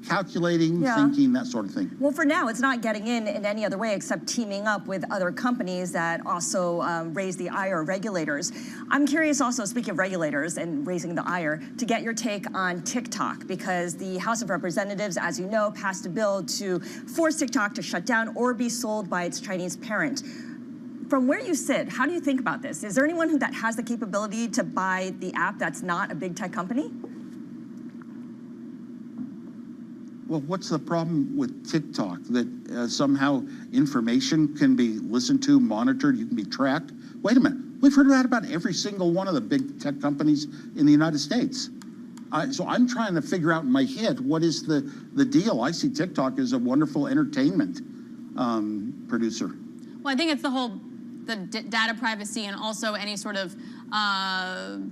calculating, thinking, that sort of thing. Well, for now, it's not getting in any other way except teaming up with other companies that also raise the ire of regulators. I'm curious also, speaking of regulators and raising the ire, to get your take on TikTok, because the House of Representatives, as you know, passed a bill to force TikTok to shut down or be sold by its Chinese parent. From where you sit, how do you think about this? Is there anyone that has the capability to buy the app that's not a big tech company? Well, what's the problem with TikTok? That somehow information can be listened to, monitored, you can be tracked? Wait a minute. We've heard that about every single one of the big tech companies in the United States. So I'm trying to figure out in my head, what is the deal? I see TikTok as a wonderful entertainment producer. Well, I think it's the data privacy and also any sort of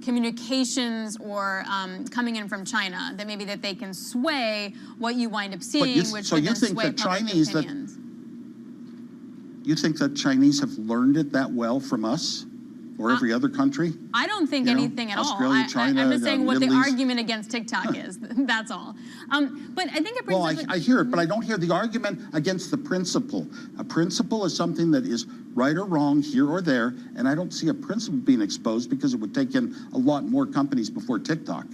communications or coming in from China that maybe that they can sway what you wind up seeing, which so could you then think sway that public Chinese opinions. You think that Chinese have learned it that well from us or every other country? I don't think anything at Australia, all. China, I'm just saying what the Middle East. argument against TikTok is. That's all. But I think it brings Well, up I hear it, but I don't hear the argument against the principle. A principle is something that is right or wrong here or there, and I don't see a principle being exposed because it would take in a lot more companies before TikTok.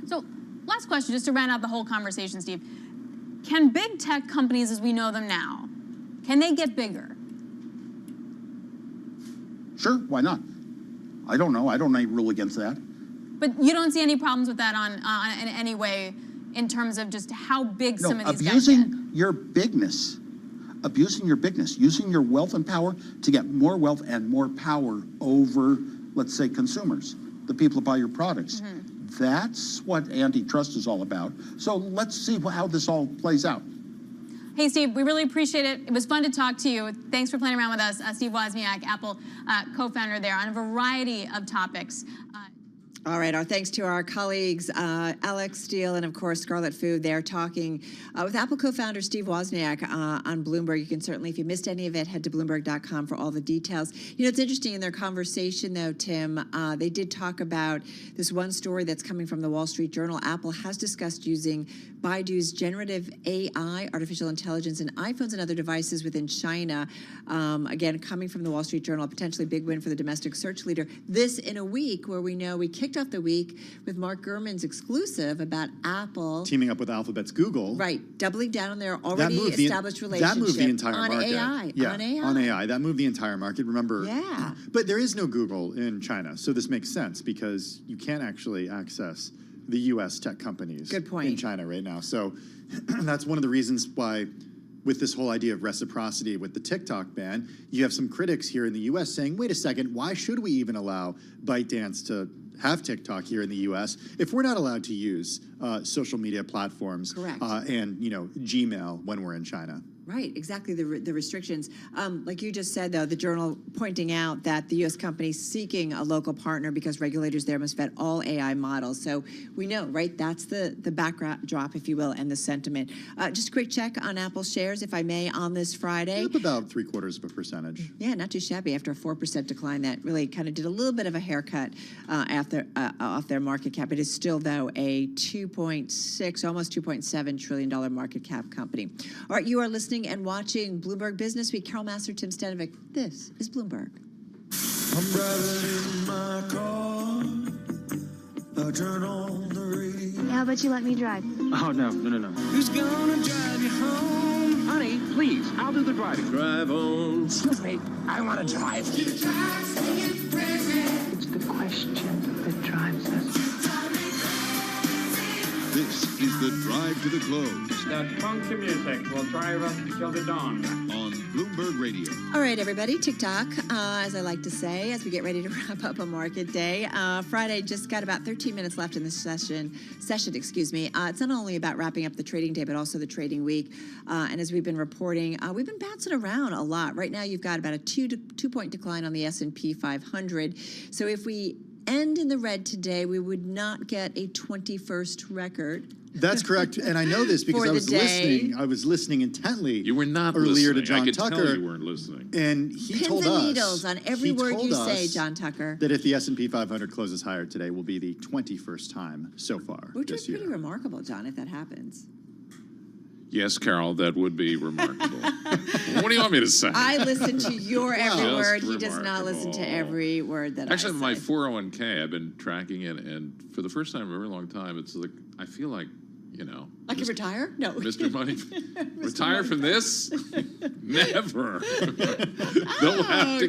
So, last question, just to round out the whole conversation, Steve. Can big tech companies as we know them now, can they get bigger? Sure, why not? I don't know. I don't rule against that. But you don't see any problems with that in any way in terms of just how big some of these guys get? Abusing your bigness, using your wealth and power to get more wealth and more power over, let's say, consumers, the people who buy your products. That's what antitrust is all about. So let's see how this all plays out. Hey, Steve, we really appreciate it. It was fun to talk to you. Thanks for playing around with us. Steve Wozniak, Apple co-founder there, on a variety of topics. All right, our thanks to our colleagues, Alex Steele and, of course, Scarlet Fu. They're talking with Apple co-founder Steve Wozniak on Bloomberg. You can certainly, if you missed any of it, head to Bloomberg.com for all the details. You know, it's interesting in their conversation, though, Tim, they did talk about this one story that's coming from the Wall Street Journal. Apple has discussed using Baidu's generative AI, artificial intelligence, in iPhones and other devices within China. Again, coming from the Wall Street Journal, a potentially big win for the domestic search leader. This in a week where we know we kicked off the week with Mark Gurman's exclusive about Apple teaming up with Alphabet's Google. Right, doubling down on their already established relationship. That moved the entire on market. AI. Yeah, on AI. on AI. That moved the entire market. Remember? Yeah. But there is no Google in China, so this makes sense because you can't actually access the U.S. tech companies Good point. in China right now. So that's one of the reasons why, with this whole idea of reciprocity with the TikTok ban, you have some critics here in the U.S. saying, wait a second, why should we even allow ByteDance to have TikTok here in the U.S. if we're not allowed to use social media platforms and Gmail when we're in China? Right, exactly, the restrictions. Like you just said, though, the Journal pointing out that the U.S. company seeking a local partner because regulators there must vet all AI models. So we know, right, that's the backdrop, if you will, and the sentiment. Just a quick check on Apple shares, if I may, on this Friday. Up about 0.75%. Yeah, not too shabby after a 4% decline. That really kind of did a little bit of a haircut off their market cap. It is still, though, a $2.6, almost $2.7 trillion market cap company. All right, you are listening and watching Bloomberg Business Week. Carol Master, Tim Stanovic. This is Bloomberg. I'm driving in my car. I turn on the radio. How about you let me drive? Oh, no. Who's gonna drive you home? Honey, please, I'll do the driving. Drive on. Excuse me, I want to drive. It's the question that drives us. This is the Drive to the Close. That funky music will drive us till the dawn. On Bloomberg Radio. All right, everybody, TikTok, as I like to say, as we get ready to wrap up a market day. Friday just got about 13 minutes left in the session. It's not only about wrapping up the trading day, but also the trading week. And as we've been reporting, we've been bouncing around a lot. Right now, you've got about a 2-point decline on the S&P 500. So if we end in the red today, we would not get a 21st record. That's correct, and I know this because I was listening intently. You were not earlier listening. to John I could Tucker. Tell you weren't listening. And he Pins told and us needles on every word you say, John Tucker. That if the S&P 500 closes higher today, will be the 21st time so far Which this is year. pretty remarkable, John, if that happens. Yes, Carol, that would be remarkable. What do you want me to say? I listen to your every Just word. He does not listen to every word that Actually, I say. my 401k, I've been tracking it, and for the first time in a very long time, it's like I feel like you know. I can retire? No. Mr. Money, retire from this? Never. They'll have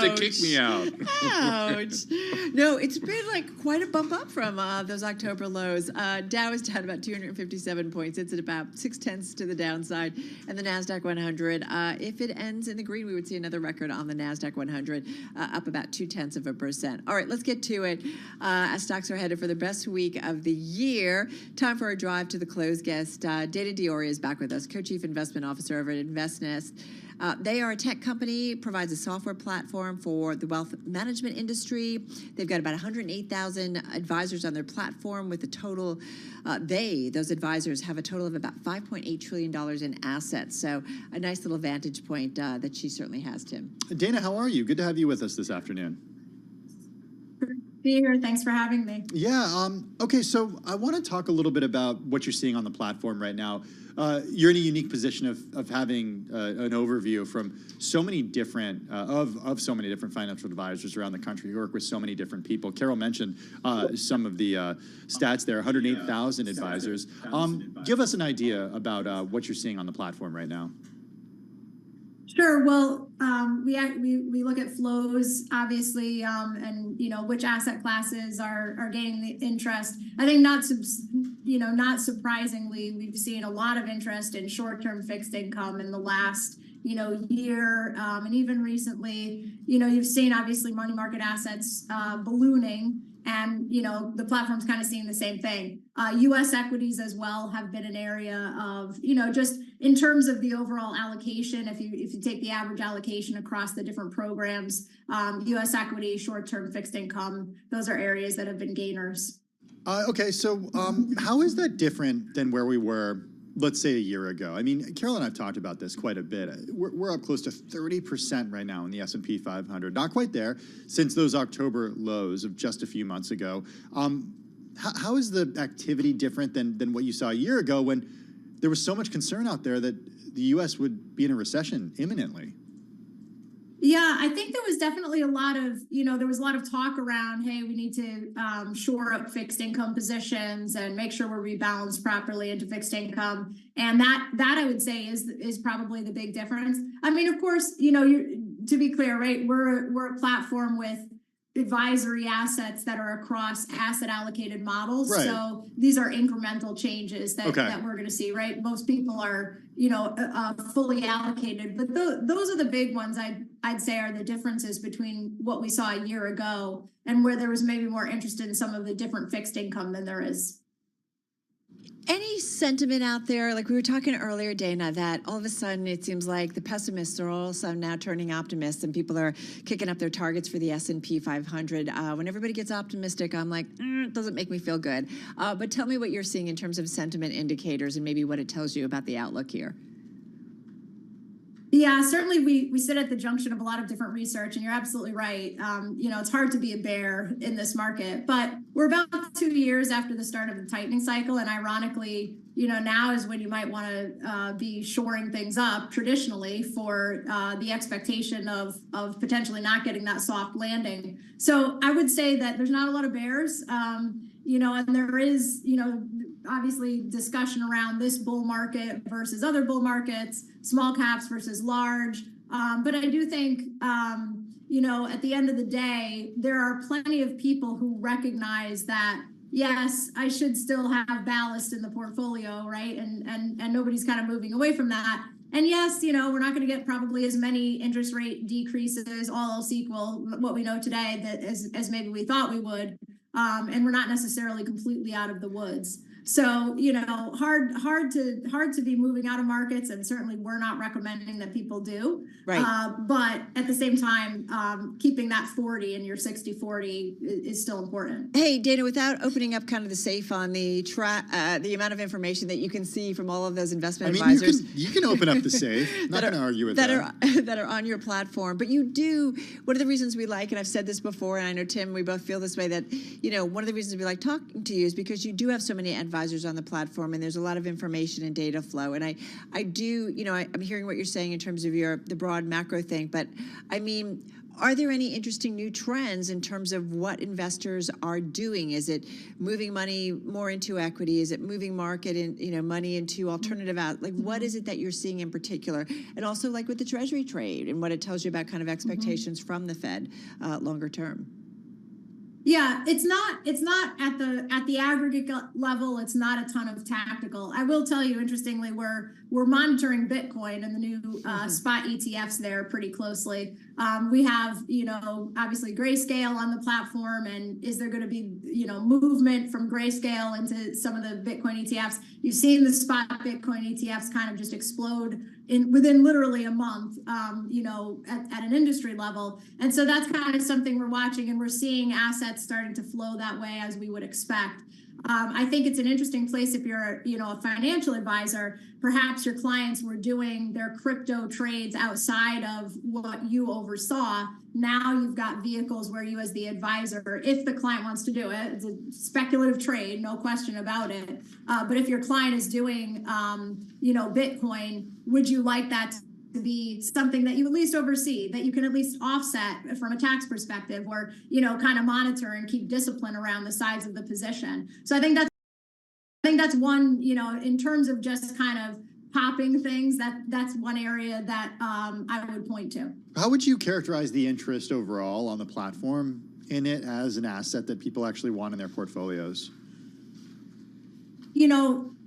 to kick me out. Ouch. No, it's been like quite a bump up from those October lows. Dow is down about 257 points. It's at about 0.6 to the downside. And the NASDAQ 100, if it ends in the green, we would see another record on the NASDAQ 100, up about 0.2%. All right, let's get to it. As stocks are headed for the best week of the year, time for a drive to the close guest. Dana Dioria is back with us, Co-Chief Investment Officer over at InvestNest. They are a tech company, provides a software platform for the wealth management industry. They've got about 108,000 advisors on their platform with a total, those advisors have a total of about $5.8 trillion in assets. So a nice little vantage point that she certainly has, Tim. Dana, how are you? Good to have you with us this afternoon. Be here. Thanks for having me. Yeah. Okay. So I want to talk a little bit about what you're seeing on the platform right now. You're in a unique position of having an overview from so many different of so many different financial advisors around the country who work with so many different people. Carol mentioned some of the stats there. 108,000 advisors. Give us an idea about what you're seeing on the platform right now. Sure. Well, we look at flows, obviously, and which asset classes are gaining the interest. I think not surprisingly, we've seen a lot of interest in short-term fixed income in the last year, and even recently. You've seen obviously money market assets ballooning. And, the platform's kind of seeing the same thing. U.S. equities as well have been an area of, just in terms of the overall allocation, if you take the average allocation across the different programs, U.S. equity, short-term fixed income, those are areas that have been gainers. Okay, so how is that different than where we were, let's say, a year ago? I mean, Carol and I have talked about this quite a bit. We're up close to 30% right now in the S&P 500. Not quite there since those October lows of just a few months ago. How is the activity different than what you saw a year ago when there was so much concern out there that the U.S. would be in a recession imminently? Yeah, I think there was definitely a lot of, there was a lot of talk around, hey, we need to shore up fixed income positions and make sure we're rebalanced properly into fixed income. And that I would say is probably the big difference. I mean, of course, to be clear, right, we're a platform with advisory assets that are across asset allocated models. Right. So these are incremental changes that we're going to see, right? Most people are, fully allocated, but those are the big ones I'd say are the differences between what we saw a year ago and where there was maybe more interest in some of the different fixed income than there is. Any sentiment out there, like we were talking earlier, Dana, that all of a sudden it seems like the pessimists are all of a sudden now turning optimists and people are kicking up their targets for the S&P 500. When everybody gets optimistic, I'm like, it doesn't make me feel good. But tell me what you're seeing in terms of sentiment indicators and maybe what it tells you about the outlook here. Yeah, certainly we sit at the junction of a lot of different research, and you're absolutely right. It's hard to be a bear in this market, but we're about 2 years after the start of the tightening cycle, and ironically, now is when you might want to be shoring things up traditionally for the expectation of potentially not getting that soft landing. So I would say that there's not a lot of bears, and there is, obviously discussion around this bull market versus other bull markets, small caps versus large. But I do think, at the end of the day, there are plenty of people who recognize that, yes, I should still have ballast in the portfolio, right? And nobody's kind of moving away from that. And yes, we're not going to get probably as many interest rate decreases, all else equal, what we know today, that as maybe we thought we would. And we're not necessarily completely out of the woods. So, hard to be moving out of markets, and certainly we're not recommending that people do. Right. But at the same time, keeping that 40 and your 60-40 is still important. Hey, Dana, without opening up kind of the safe on the amount of information that you can see from all of those investment advisors. You can open up the safe. Not going to argue with that. That are on your platform. But you do, one of the reasons we like, and I've said this before, and I know, Tim, we both feel this way, that, one of the reasons we like talking to you is because you do have so many advisors on the platform, and there's a lot of information and data flow. And I do, I'm hearing what you're saying in terms of the broad macro thing, but I mean, Are there any interesting new trends in terms of what investors are doing? Is it moving money more into equity? Is it moving money into alternative like what is it that you're seeing in particular? And also like with the Treasury trade and what it tells you about kind of expectations from the Fed longer term. Yeah, it's not at the aggregate level. It's not a ton of tactical. I will tell you, interestingly, we're monitoring Bitcoin and the new spot ETFs there pretty closely. We have, obviously Grayscale on the platform, and is there going to be, movement from Grayscale into some of the Bitcoin ETFs? You've seen the spot Bitcoin ETFs kind of just explode within literally a month, at an industry level. And so that's kind of something we're watching, and we're seeing assets starting to flow that way as we would expect. I think it's an interesting place if you're, a financial advisor. Perhaps your clients were doing their crypto trades outside of what you oversaw. Now you've got vehicles where you, as the advisor, if the client wants to do it, it's a speculative trade, no question about it. But if your client is doing, Bitcoin, would you like that to be something that you at least oversee, that you can at least offset from a tax perspective, or kind of monitor and keep discipline around the size of the position? So I think that's one, in terms of just kind of popping things, that's one area that I would point to. How would you characterize the interest overall on the platform in it as an asset that people actually want in their portfolios?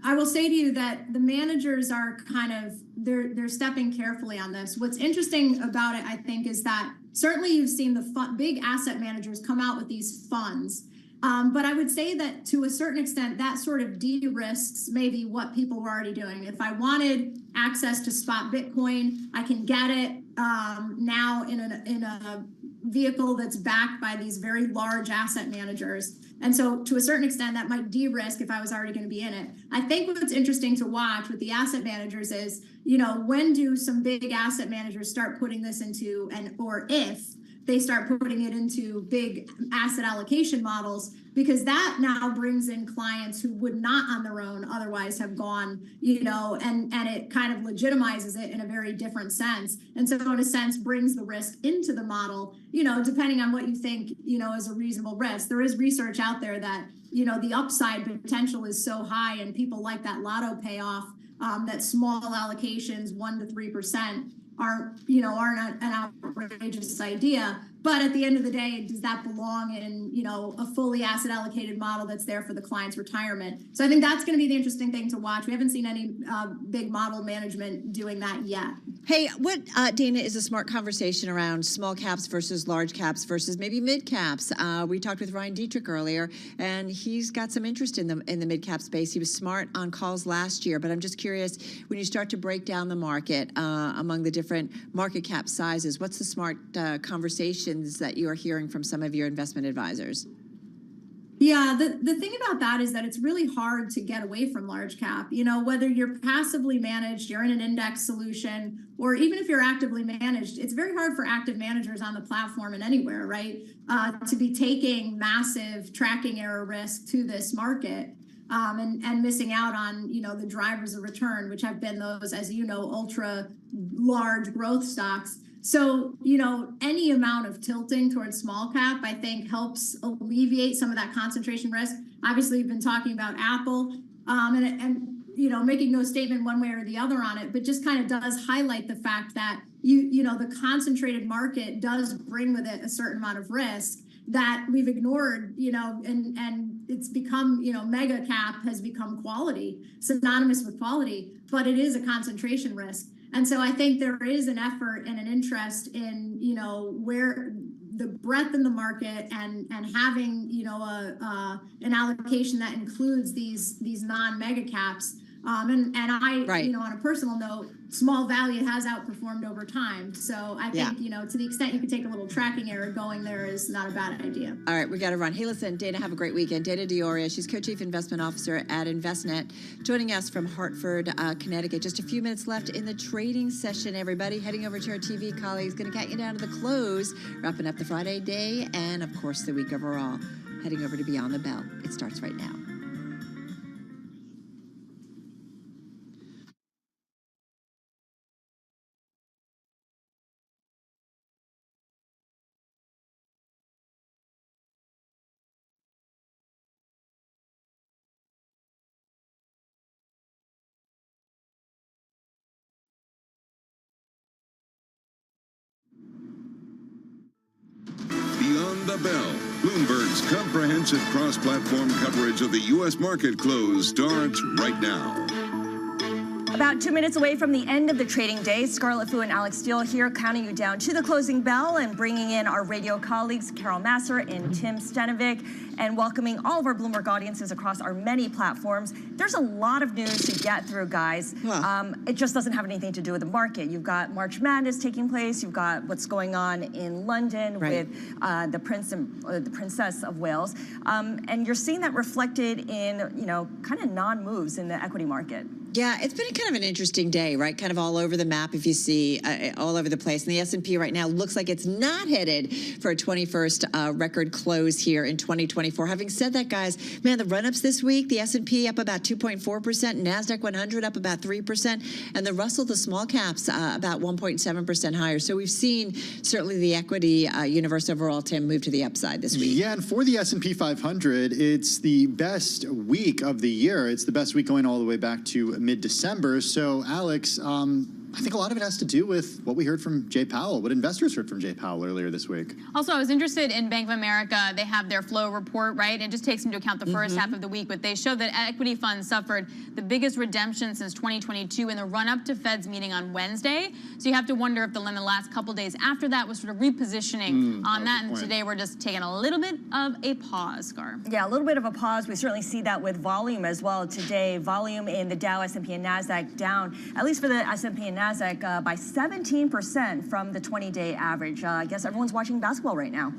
I will say to you that the managers are kind of, they're stepping carefully on this. What's interesting about it, I think, is that certainly you've seen the big asset managers come out with these funds. But I would say that to a certain extent, that sort of de-risks maybe what people were already doing. If I wanted access to spot Bitcoin, I can get it now in a vehicle that's backed by these very large asset managers. And so to a certain extent, that might de-risk if I was already going to be in it. I think what's interesting to watch with the asset managers is, when do some big asset managers start putting this into, or if they start putting it into big asset allocation models, because that now brings in clients who would not on their own otherwise have gone, and it kind of legitimizes it in a very different sense. And so in a sense brings the risk into the model, depending on what you think, is a reasonable risk. There is research out there that, the upside potential is so high, and people like that lotto payoff, that small allocations, 1% to 3%, aren't an outrageous idea. But at the end of the day, does that belong in, a fully asset allocated model that's there for the client's retirement? So I think that's going to be the interesting thing to watch. We haven't seen any big model management doing that yet. Hey, what, Dana, is a smart conversation around small caps versus large caps versus maybe mid caps? We talked with Ryan Dietrich earlier, and he's got some interest in the mid cap space. He was smart on calls last year, but I'm just curious, when you start to break down the market among the different market cap sizes, what's the smart conversations that you are hearing from some of your investment advisors? Yeah, the thing about that is that it's really hard to get away from large cap. Whether you're passively managed, you're in an index solution, or even if you're actively managed, it's very hard for active managers on the platform and anywhere, right, to be taking massive tracking error risk to this market, and missing out on, the drivers of return, which have been those, as ultra large growth stocks. So, any amount of tilting towards small cap, I think, helps alleviate some of that concentration risk. Obviously, you've been talking about Apple, and making no statement one way or the other on it, but just kind of does highlight the fact that the concentrated market does bring with it a certain amount of risk that we've ignored, and it's become, mega cap has become quality, synonymous with quality, but it is a concentration risk. And so I think there is an effort and an interest in, where the breadth in the market and having, an allocation that includes these non-mega caps. And I, right, on a personal note, small value has outperformed over time. So I think, to the extent you could take a little tracking error going there is not a bad idea. All right, we got to run. Hey, listen, Dana, have a great weekend. Dana Dioria, she's co-chief investment officer at Envestnet, joining us from Hartford, Connecticut. Just a few minutes left in the trading session, everybody. Heading over to our TV colleagues, going to get you down to the close, wrapping up the Friday day and, of course, the week overall. Heading over to Beyond the Bell. It starts right now. the bell. Bloomberg's comprehensive cross-platform coverage of the U.S. market close starts right now. About 2 minutes away from the end of the trading day, Scarlett Fu and Alex Steele here, counting you down to the closing bell and bringing in our radio colleagues, Carol Masser and Tim Stenovic, and welcoming all of our Bloomberg audiences across our many platforms. There's a lot of news to get through, guys. It just doesn't have anything to do with the market. You've got March Madness taking place. You've got what's going on in London with the Prince and the Princess of Wales, and you're seeing that reflected in kind of non-moves in the equity market. Yeah, it's been kind of an interesting day, right? Kind of all over the map, if you see, all over the place. And the S&P right now looks like it's not headed for a 21st record close here in 2024. Having said that, guys, man, the run-ups this week, the S&P up about 2.4%, NASDAQ 100 up about 3%, and the Russell, the small caps, about 1.7% higher. So we've seen certainly the equity universe overall, Tim, move to the upside this week. Yeah, and for the S&P 500, it's the best week of the year. It's the best week going all the way back to mid-December. So, Alex, I think a lot of it has to do with what we heard from Jay Powell, what investors heard from Jay Powell earlier this week. Also, I was interested in Bank of America. They have their flow report, right? It just takes into account the first half of the week, but they show that equity funds suffered the biggest redemption since 2022 in the run-up to Fed's meeting on Wednesday. So you have to wonder if the last couple days after that was sort of repositioning on that. And today we're just taking a little bit of a pause, Scar. Yeah, a little bit of a pause. We certainly see that with volume as well today. Volume in the Dow, S&P, and NASDAQ down, at least for the S&P and NASDAQ, by 17% from the 20-day average. I guess everyone's watching basketball right now.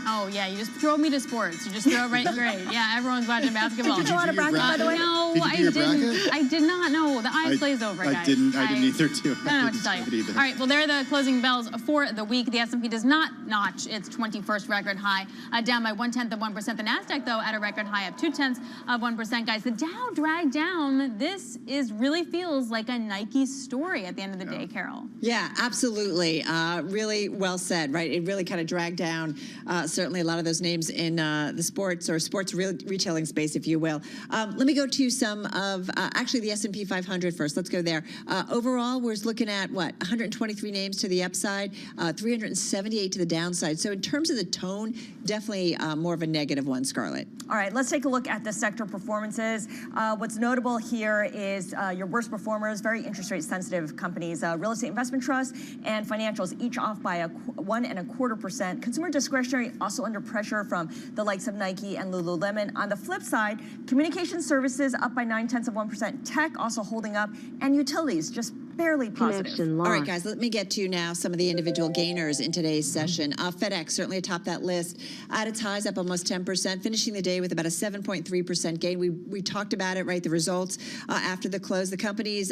Oh, yeah, you just throw me to sports. You just throw right, great. Yeah, everyone's watching basketball. Did you do a bracket, by the way? No, Did you do your bracket? I did not know. The eyes glaze over, guys. I didn't either, too. I don't know what to tell you. All right, well, there are the closing bells for the week. The S&P does not notch its 21st record high, down by 0.1%. The NASDAQ, though, at a record high of 0.2%. Guys, the Dow dragged down. This really feels like a Nike story at the end of the day, Carol. Yeah, absolutely. Really well said, right? It really kind of dragged down certainly a lot of those names in the sports or sports retailing space, if you will. Let me go to some of, actually the S&P 500 first. Let's go there. Overall, we're looking at, 123 names to the upside, 378 to the downside. So in terms of the tone, definitely more of a negative one, Scarlett. All right, let's take a look at the sector performances. What's notable here is your worst performers, very interest rate sensitive companies, real estate investment trusts and financials, each off by 1.25%. Consumer discretionary also under pressure from the likes of Nike and Lululemon. On the flip side, communication services up by 0.9%, tech also holding up, and utilities just barely positive. All right, guys, let me get to now some of the individual gainers in today's session. FedEx certainly atop that list at its highs, up almost 10%, finishing the day with about a 7.3% gain. We talked about it, right? The results after the close. The company's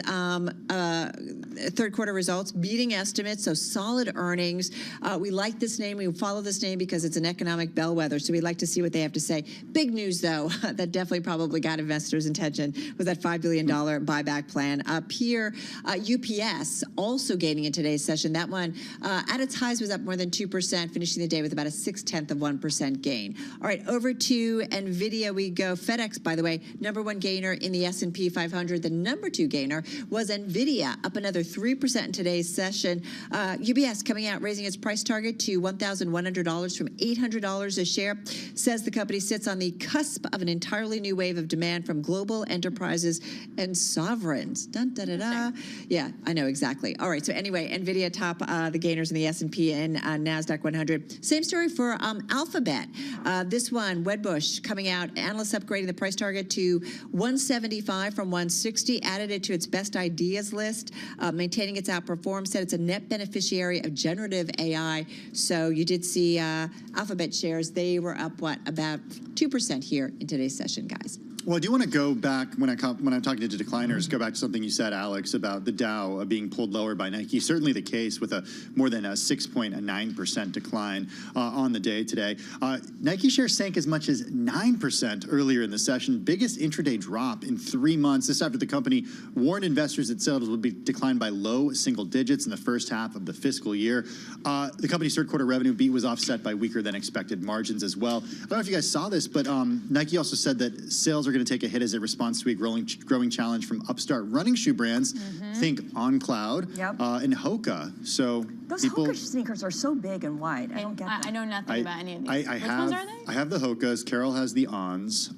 third quarter results beating estimates, so solid earnings. We like this name. We follow this name because it's an economic bellwether, so we'd like to see what they have to say. Big news, though, that definitely probably got investors' attention was that $5 billion buyback plan. Up here, UPS also gaining in today's session. That one at its highs was up more than 2%, finishing the day with about a 0.6% gain. All right, over to NVIDIA we go. FedEx, by the way, number one gainer in the S&P 500. The number two gainer was NVIDIA, up another 3% in today's session. UBS coming out, raising its price target to $1,100 from $800 a share, says the company sits on the cusp of an entirely new wave of demand from global enterprises and sovereigns. Dun, da, da, da. Yeah, I know exactly. All right, so anyway, NVIDIA top the gainers in the S&P and NASDAQ 100. Same story for Alphabet. This one, Wedbush, coming out, analysts upgrading the price target to $175 from $160, added it to its best ideas list, maintaining its outperform, said it's a net beneficiary of generative AI. So you did see Alphabet shares, they were up, about 2% here in today's session, guys. Well, I do want to go back, when I'm talking to decliners, go back to something you said, Alex, about the Dow being pulled lower by Nike. Certainly the case with a more than a 6.9% decline on the day today. Nike shares sank as much as 9% earlier in the session, biggest intraday drop in 3 months. This after the company warned investors that sales would be declined by low single digits in the first half of the fiscal year. The company's third quarter revenue beat was offset by weaker than expected margins as well. I don't know if you guys saw this, but Nike also said that sales are going to take a hit as it responds to a growing challenge from upstart running shoe brands think On Cloud, Yep. and Hoka. So Those people, Hoka sneakers are so big and wide. I don't get that. I know nothing about any of these. I Which have, ones are they? I have the Hokas. Carol has the Ons.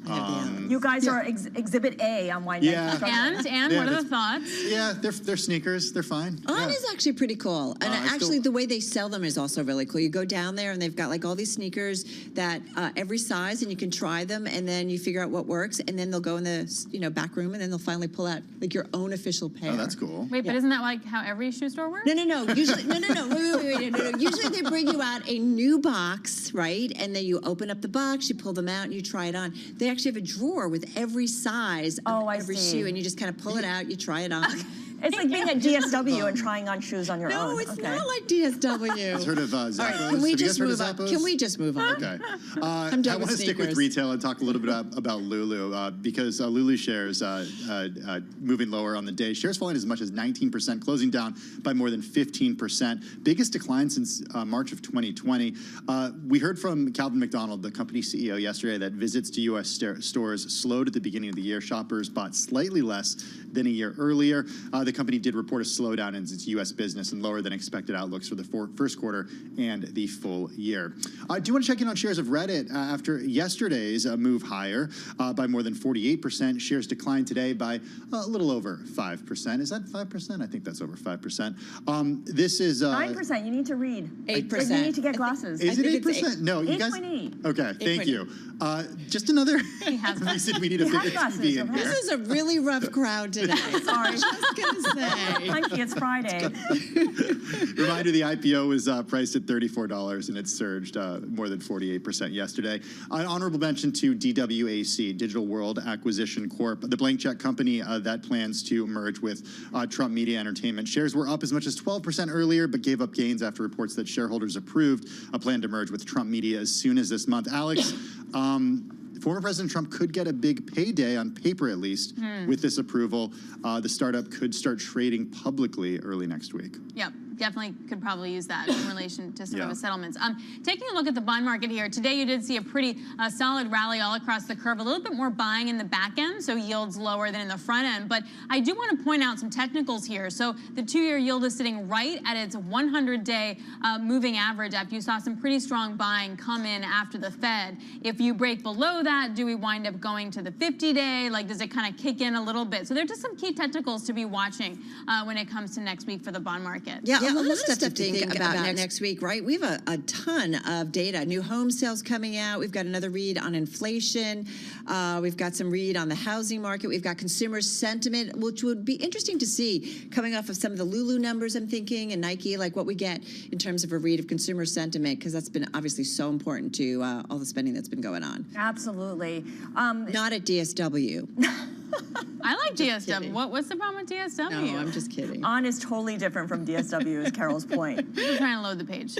You guys are Exhibit A on why Yeah. Nike struggling. And Yeah, what are the that's- thoughts? Yeah, they're sneakers. They're fine. On Yeah. is actually pretty cool. And I actually, still- the way they sell them is also really cool. You go down there and they've got like all these sneakers that every size, and you can try them, and then you figure out what works, and then they'll go in the back room, and then they'll finally pull out like your own official pair. Oh, that's cool. Wait, but isn't that like how every shoe store works? No. Usually, no. Wait. Usually, they bring you out a new box, right? And then you open up the box, you pull them out, and you try it on. They actually have a drawer with every size of every shoe, and you just kind of pull it out, you try it on. It's like being at DSW and trying on shoes on your own. No, it's not like DSW. I've heard of Zappos. All right, can we Have you just guys heard of move on? Zappos? Can we just move on? Okay. I'm done I want with to stick with sneakers. retail and talk a little bit about Lulu because Lulu shares moving lower on the day. Shares falling as much as 19%, closing down by more than 15%. Biggest decline since March of 2020. We heard from Calvin McDonald, the company CEO, yesterday that visits to U.S. stores slowed at the beginning of the year. Shoppers bought slightly less than a year earlier. The company did report a slowdown in its U.S. business and lower than expected outlooks for the first quarter and the full year. I do want to check in on shares of Reddit after yesterday's move higher by more than 48%. Shares declined today by a little over 5%. Is that 5%? I think that's over 5%. This is 9%. You need to read. 8%. You need to get glasses. Is it 8%? No, you guys. 8.8. Okay, thank you. Just another reason we need a bigger TV in here. This is a really rough crowd today. Sorry. Just gonna say. Thank you. It's Friday. Reminder, the IPO was priced at $34 and it surged more than 48% yesterday. An honorable mention to DWAC, Digital World Acquisition Corp., the blank check company that plans to merge with Trump Media Entertainment. Shares were up as much as 12% earlier, but gave up gains after reports that shareholders approved a plan to merge with Trump Media as soon as this month. Alex, former President Trump could get a big payday, on paper at least, with this approval. The startup could start trading publicly early next week. Yep, definitely could probably use that in relation to some of the settlements. Taking a look at the bond market here, today you did see a pretty solid rally all across the curve, a little bit more buying in the back end, so yields lower than in the front end. But I do want to point out some technicals here. So the 2-year yield is sitting right at its 100-day moving average after you saw some pretty strong buying come in after the Fed. If you break below that, do we wind up going to the 50-day? Like, does it kind of kick in a little bit? So there are just some key technicals to be watching when it comes to next week for the bond market. Yeah, a lot of stuff to think about next week, right? We have a ton of data. New home sales coming out. We've got another read on inflation. We've got some read on the housing market. We've got consumer sentiment, which would be interesting to see coming off of some of the Lulu numbers, I'm thinking, and Nike, like what we get in terms of a read of consumer sentiment, because that's been obviously so important to all the spending that's been going on. Absolutely. Not at DSW. I like DSW. What's the problem with DSW? No, I'm just kidding. On is totally different from DSW, is Carol's point. I'm just trying to load the page.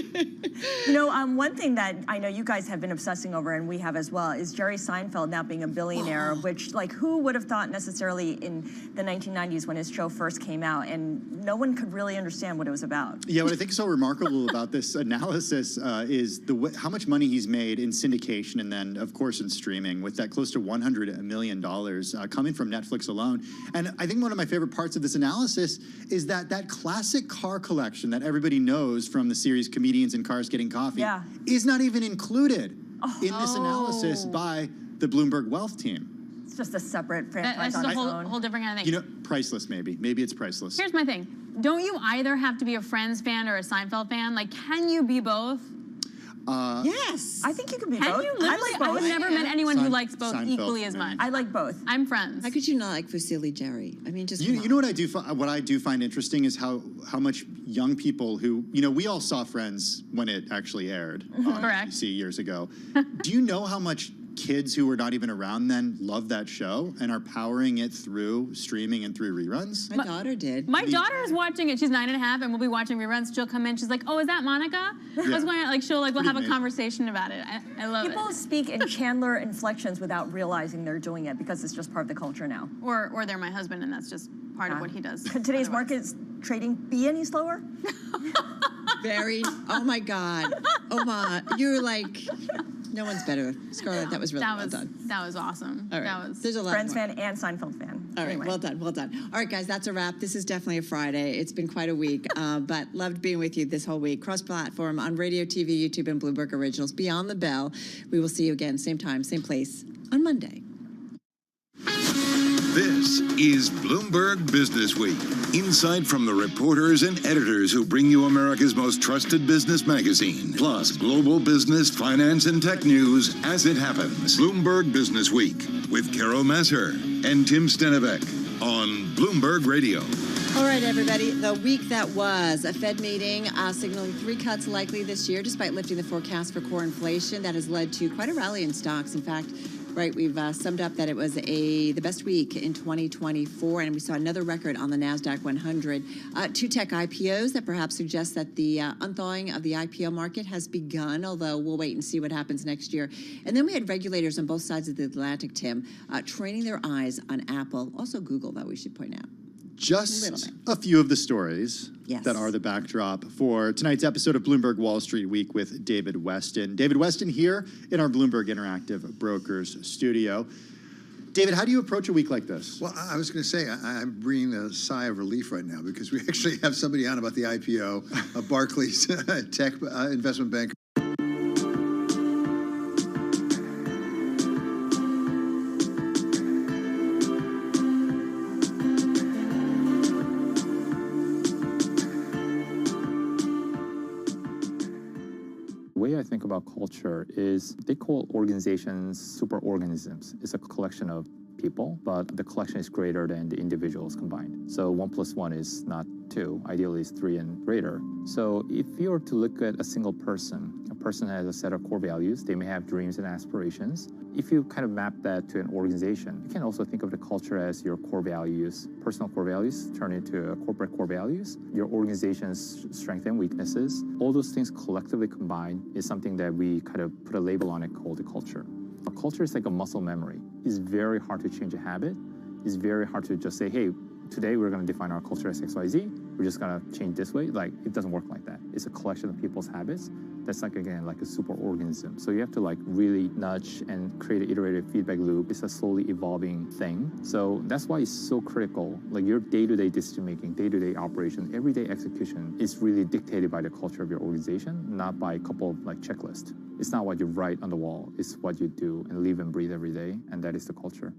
You know, one thing that I know you guys have been obsessing over, and we have as well, is Jerry Seinfeld now being a billionaire, which, like, who would have thought necessarily in the 1990s when his show first came out, and no one could really understand what it was about. Yeah, what I think is so remarkable about this analysis is how much money he's made in syndication and then, of course, in streaming, with that close to $100 million coming from Netflix alone. And I think one of my favorite parts of this analysis is that classic car collection that everybody knows from the series Comedians in Cars Getting Coffee is not even included in this analysis by the Bloomberg Wealth team. It's just a separate franchise That's on a its own. whole different kind of thing. You know, priceless maybe. Maybe it's priceless. Here's my thing. Don't you either have to be a Friends fan or a Seinfeld fan? Like, can you be both? Yes. I think you can be Can both. you literally? I like both. I've never met anyone who likes both Seinfeld equally as fan. much. I like both. I'm Friends. How could you not like Fusilli Jerry? I mean, just You know what I do? What I do find interesting is how much young people who, you know, we all saw Friends when it actually aired on Correct. NBC years ago. Do you know how much kids who were not even around then love that show and are powering it through streaming and through reruns? My daughter did. My daughter is watching it. She's 9.5, and we'll be watching reruns. She'll come in. She's like, "Oh, is that Monica?" I was going like, we'll have a amazing. conversation about it. I love People it. speak in Chandler inflections without realizing they're doing it because it's just part of the culture now. Or they're my husband, and that's just part of what he does. Could today's market trading be any slower? Very. Oh my God. Oh my. You're like. No one's better. Scarlett, that was really well done. That was awesome. All right. That was There's a lot Friends more. fan and Seinfeld fan. All right, Anyway. well done, well done. All right, guys, that's a wrap. This is definitely a Friday. It's been quite a week, but loved being with you this whole week. Cross-platform on radio, TV, YouTube, and Bloomberg Originals. Beyond the Bell. We will see you again, same time, same place, on Monday. This is Bloomberg Business Week. Insight from the reporters and editors who bring you America's most trusted business magazine. Plus, global business, finance, and tech news as it happens. Bloomberg Business Week with Carol Masser and Tim Stenevec on Bloomberg Radio. All right, everybody. The week that was a Fed meeting signaling 3 cuts likely this year, despite lifting the forecast for core inflation. That has led to quite a rally in stocks. In fact, right, we've summed up that it was the best week in 2024, and we saw another record on the NASDAQ 100. 2 tech IPOs that perhaps suggest that the unthawing of the IPO market has begun, although we'll wait and see what happens next year. And then we had regulators on both sides of the Atlantic, Tim, training their eyes on Apple, also Google, though we should point out. Just a few of the stories that are the backdrop for tonight's episode of Bloomberg Wall Street Week with David Weston. David Weston here in our Bloomberg Interactive Brokers studio. David, how do you approach a week like this? Well, I was going to say, I'm breathing a sigh of relief right now because we actually have somebody on about the IPO, a Barclays tech investment banker. The way I think about culture is they call organizations superorganisms. It's a collection of people, but the collection is greater than the individuals combined. So 1 + 1 is not 2, ideally it's 3 and greater. So if you were to look at a single person, a person has a set of core values, they may have dreams and aspirations. If you kind of map that to an organization, you can also think of the culture as your core values, personal core values turn into corporate core values, your organization's strengths and weaknesses. All those things collectively combined is something that we kind of put a label on it called a culture. A culture is like a muscle memory. It's very hard to change a habit. It's very hard to just say, hey, today we're going to define our culture as XYZ. We're just going to change this way. Like, it doesn't work like that. It's a collection of people's habits. That's like, again, like a superorganism. So you have to like really nudge and create an iterative feedback loop. It's a slowly evolving thing. So that's why it's so critical. Like your day-to-day decision-making, day-to-day operation, everyday execution is really dictated by the culture of your organization, not by a couple of like checklists. It's not what you write on the wall. It's what you do and live and breathe every day. And that is the culture.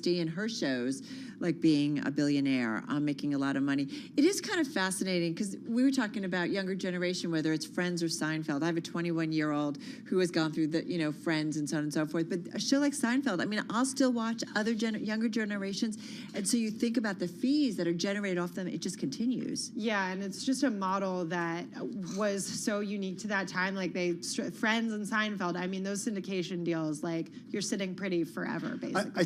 Christie and her shows, like Being a Billionaire, making a lot of money. It is kind of fascinating because we were talking about younger generation, whether it's Friends or Seinfeld. I have a 21-year-old who has gone through the, Friends and so on and so forth. But a show like Seinfeld, I mean, I'll still watch other younger generations. And so you think about the fees that are generated off them, it just continues. Yeah, and it's just a model that was so unique to that time. Like Friends and Seinfeld, I mean, those syndication deals, like you're sitting pretty forever, basically.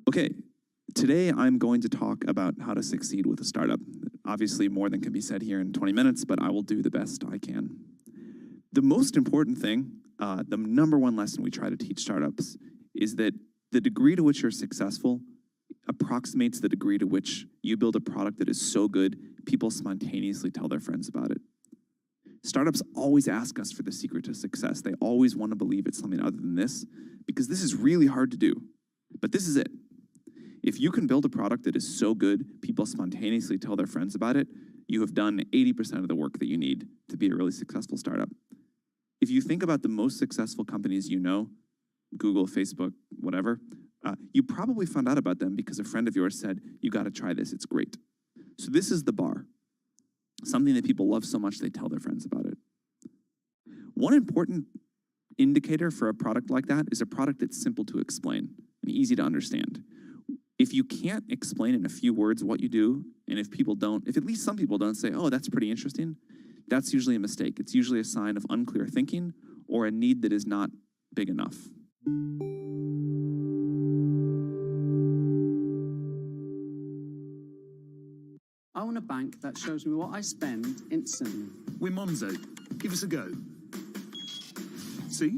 Okay, today I'm going to talk about how to succeed with a startup. Obviously, more than can be said here in 20 minutes, but I will do the best I can. The most important thing, the number one lesson we try to teach startups is that the degree to which you're successful approximates the degree to which you build a product that is so good, people spontaneously tell their friends about it. Startups always ask us for the secret to success. They always want to believe it's something other than this, because this is really hard to do. But this is it. If you can build a product that is so good, people spontaneously tell their friends about it, you have done 80% of the work that you need to be a really successful startup. If you think about the most successful companies you know, Google, Facebook, whatever, you probably found out about them because a friend of yours said, you got to try this, it's great. So this is the bar. Something that people love so much they tell their friends about it. One important indicator for a product like that is a product that's simple to explain and easy to understand. If you can't explain in a few words what you do, and if at least some people don't say, oh, that's pretty interesting, that's usually a mistake. It's usually a sign of unclear thinking or a need that is not big enough. I want a bank that shows me what I spend instantly. We're Monzo. Give us a go. See?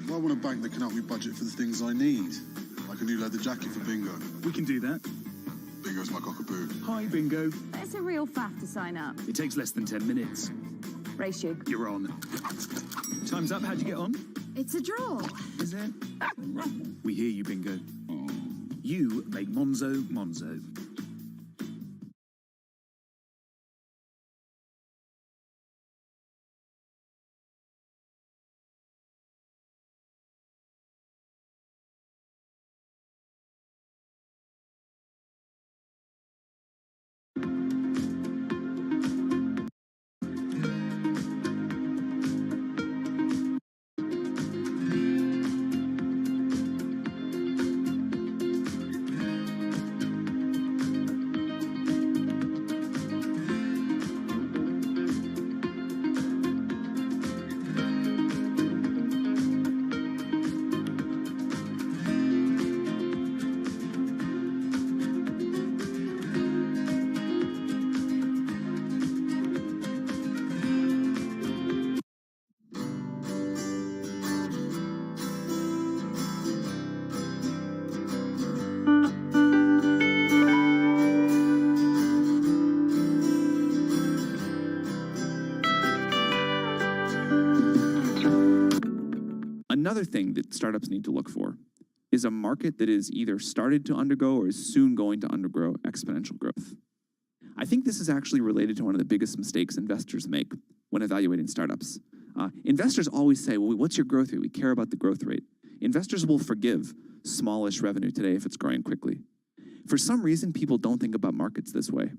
Well, I want a bank that can help me budget for the things I need. Like a new leather jacket for Bingo. We can do that. Bingo's my cockapoo. Hi, Bingo. It's a real faff to sign up. It takes less than 10 minutes. Race you. You're on. Time's up. How'd you get on? It's a draw. Is it? We hear you, Bingo. You make Monzo Monzo. Another thing that startups need to look for is a market that is either started to undergo or is soon going to undergo exponential growth. I think this is actually related to one of the biggest mistakes investors make when evaluating startups. Investors always say, well, what's your growth rate? We care about the growth rate. Investors will forgive smallish revenue today if it's growing quickly. For some reason, people don't think about markets this way.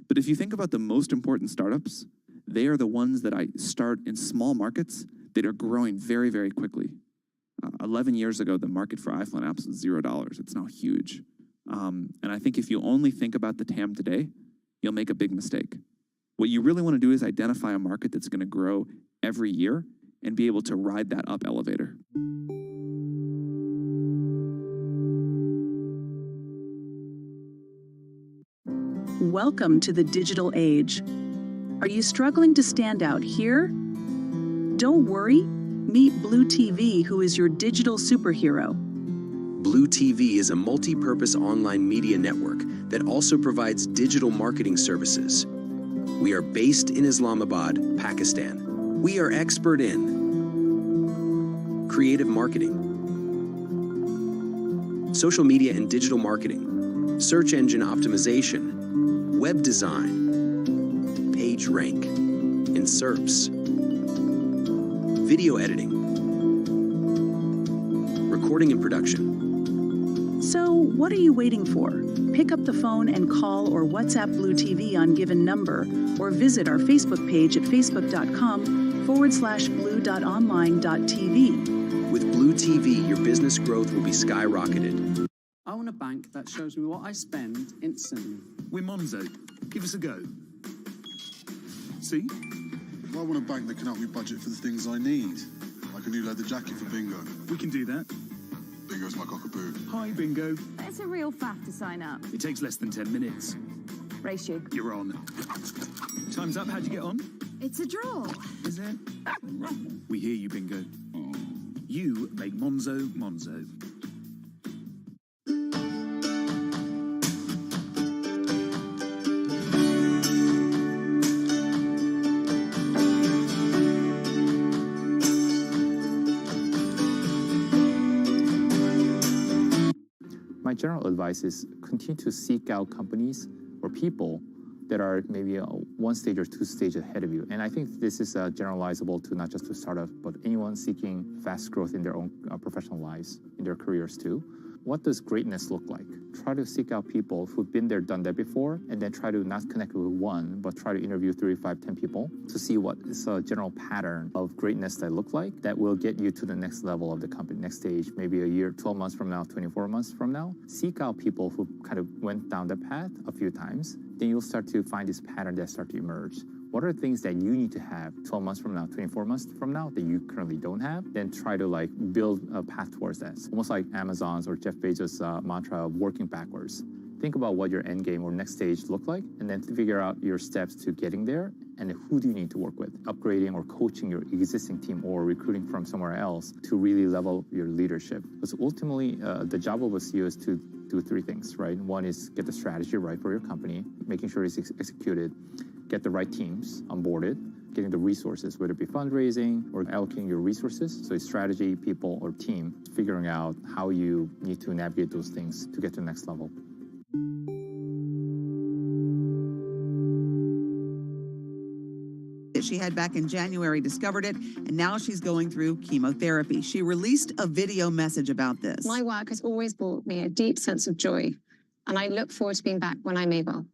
But if you think about the most important startups, they are the ones that I start in small markets that are growing very, very quickly. 11 years ago, the market for iPhone apps was $0. It's now huge. And I think if you only think about the TAM today, you'll make a big mistake. What you really want to do is identify a market that's going to grow every year and be able to ride that up elevator. Welcome to the digital age. Are you struggling to stand out here? Don't worry. Meet Blue TV, who is your digital superhero. Blue TV is a multi-purpose online media network that also provides digital marketing services. We are based in Islamabad, Pakistan. We are expert in creative marketing, social media and digital marketing, search engine optimization, web design, page rank, and SERPs, video editing, recording and production. So, what are you waiting for? Pick up the phone and call or WhatsApp Blue TV on given number, or visit our Facebook page at facebook.com/blue.online.tv. With Blue TV, your business growth will be skyrocketed. I want a bank that shows me what I spend instantly. We're Monzo. Give us a go. See? I want a bank that can help me budget for the things I need, like a new leather jacket for Bingo. We can do that. Bingo's my cockapoo. Hi, Bingo. But it's a real faff to sign up. It takes less than 10 minutes. Race you. You're on. Time's up. How'd you get on? It's a draw. Is it? We hear you, Bingo. You make Monzo Monzo. My general advice is continue to seek out companies or people that are maybe one stage or two stages ahead of you. And I think this is generalizable to not just to startups, but anyone seeking fast growth in their own professional lives, in their careers too. What does greatness look like? Try to seek out people who've been there, done that before, and then try to not connect with one, but try to interview 3, 5, 10 people to see what is a general pattern of greatness that look like that will get you to the next level of the company, next stage, maybe a year, 12 months from now, 24 months from now. Seek out people who kind of went down the path a few times. Then you'll start to find this pattern that start to emerge. What are things that you need to have 12 months from now, 24 months from now that you currently don't have? Then try to like build a path towards that. Almost like Amazon's or Jeff Bezos' mantra of working backwards. Think about what your end game or next stage look like, and then figure out your steps to getting there, and who do you need to work with, upgrading or coaching your existing team or recruiting from somewhere else to really level up your leadership. Because ultimately, the job of a CEO is to do 3 things, right? One is get the strategy right for your company, making sure it's executed, get the right teams onboarded, getting the resources, whether it be fundraising or allocating your resources. So it's strategy, people, or team, figuring out how you need to navigate those things to get to the next level. That she had back in January, discovered it, and now she's going through chemotherapy. She released a video message about this. My work has always brought me a deep sense of joy, and I look forward to being back when I'm able.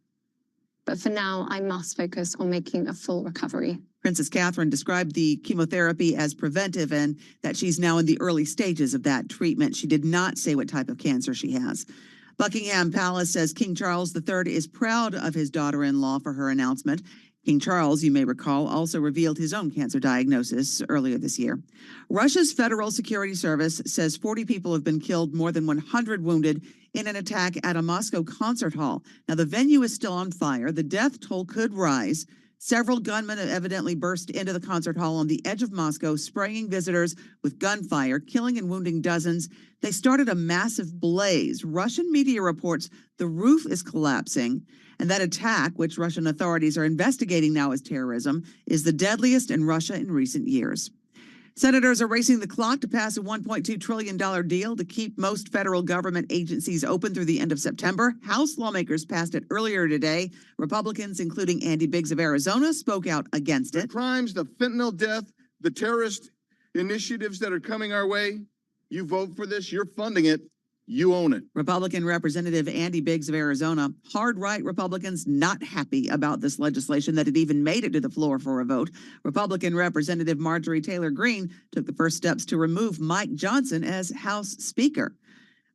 But for now, I must focus on making a full recovery. Princess Catherine described the chemotherapy as preventive and that she's now in the early stages of that treatment. She did not say what type of cancer she has. Buckingham Palace says King Charles III is proud of his daughter-in-law for her announcement. King Charles, you may recall, also revealed his own cancer diagnosis earlier this year. Russia's Federal Security Service says 40 people have been killed, more than 100 wounded in an attack at a Moscow concert hall. Now, the venue is still on fire. The death toll could rise. Several gunmen have evidently burst into the concert hall on the edge of Moscow, spraying visitors with gunfire, killing and wounding dozens. They started a massive blaze. Russian media reports the roof is collapsing, and that attack, which Russian authorities are investigating now as terrorism, is the deadliest in Russia in recent years. Senators are racing the clock to pass a $1.2 trillion deal to keep most federal government agencies open through the end of September. House lawmakers passed it earlier today. Republicans, including Andy Biggs of Arizona, spoke out against it. The crimes, the fentanyl death, the terrorist initiatives that are coming our way, you vote for this, you're funding it. You own it. Republican Representative Andy Biggs of Arizona, hard-right Republicans not happy about this legislation that had even made it to the floor for a vote. Republican Representative Marjorie Taylor Greene took the first steps to remove Mike Johnson as House Speaker.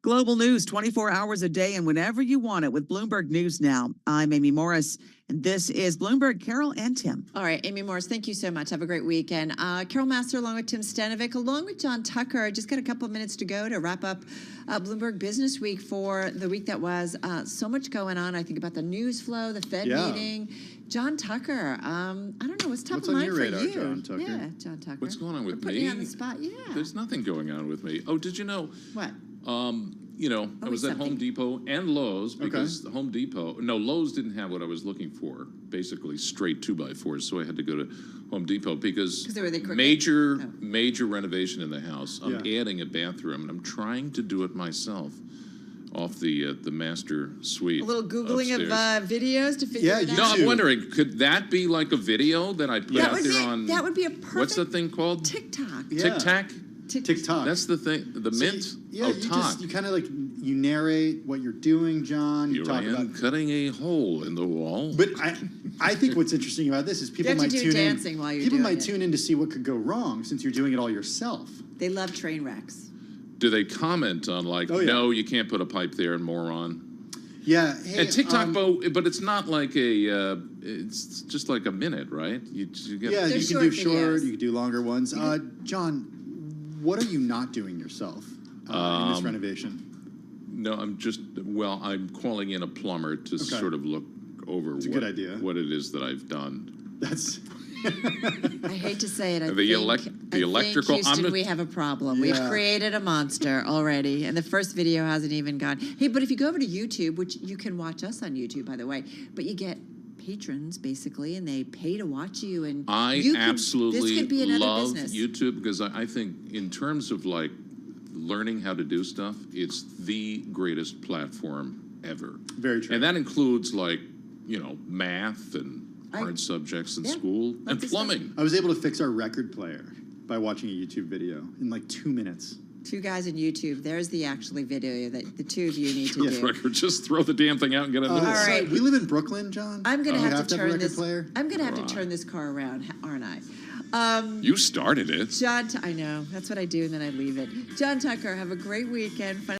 Global news 24 hours a day and whenever you want it with Bloomberg News Now. I'm Amy Morris, and this is Bloomberg. Carol and Tim. All right, Amy Morris, thank you so much. Have a great weekend. Carol Master along with Tim Stanovic, along with John Tucker. Just got a couple of minutes to go to wrap up Bloomberg Business Week for the week that was. So much going on. I think about the news flow, the Fed meeting. John Tucker, I don't know, what's top of mind for you? John Tucker? Yeah, John Tucker. What's going on with We're me? putting you on the spot, yeah. There's nothing going on with me. Oh, did you know? What? I was at Home Depot and Lowe's because Lowe's didn't have what I was looking for, basically straight 2x4s, so I had to go to Home Depot because major renovation in the house. I'm adding a bathroom, and I'm trying to do it myself. off the master suite. A little Googling upstairs. of videos to figure it out. No, I'm wondering, could that be like a video that I put out there on? That would be a perfect. What's the thing called? TikTok. TikTok. TikTok. That's the thing. The mint. Yeah, you kind of like you narrate what you're doing, John. You Here I talk am about cutting a hole in the wall. But I think what's interesting about this is people You have might to do tune dancing in. while you're People doing might it. tune in to see what could go wrong since you're doing it all yourself. They love train wrecks. Do they comment on like, Oh, yeah. no, you can't put a pipe there, moron? Yeah. Hey, And TikTok, but it's not like a. It's just like a minute, right? You get, yeah, you can short do short, videos. you can do longer ones. John, what are you not doing yourself in this renovation? No, I'm calling in a plumber to sort of look over It's a good idea. what it is that I've done. That's. I hate to say it. I The think electrical. Houston, we have a problem. We've created a monster already, and the first video hasn't even gone. Hey, but if you go over to YouTube, which you can watch us on YouTube, by the way, but you get patrons basically, and they pay to watch you. And Absolutely this could be another love business. YouTube because I think in terms of like learning how to do stuff, it's the greatest platform ever. Very true. And that includes like math and hard subjects in school and plumbing. I was able to fix our record player by watching a YouTube video in like 2 minutes. 2 guys on YouTube. There's the actually video that the two of you need to do. Record, just throw the damn thing out and get a new one. All right. We live in Brooklyn, John. I'm gonna have to have a turn record this. player? I'm gonna have to turn this car around, aren't I? You started it. John, I know that's what I do, and then I leave it. John Tucker, have a great weekend.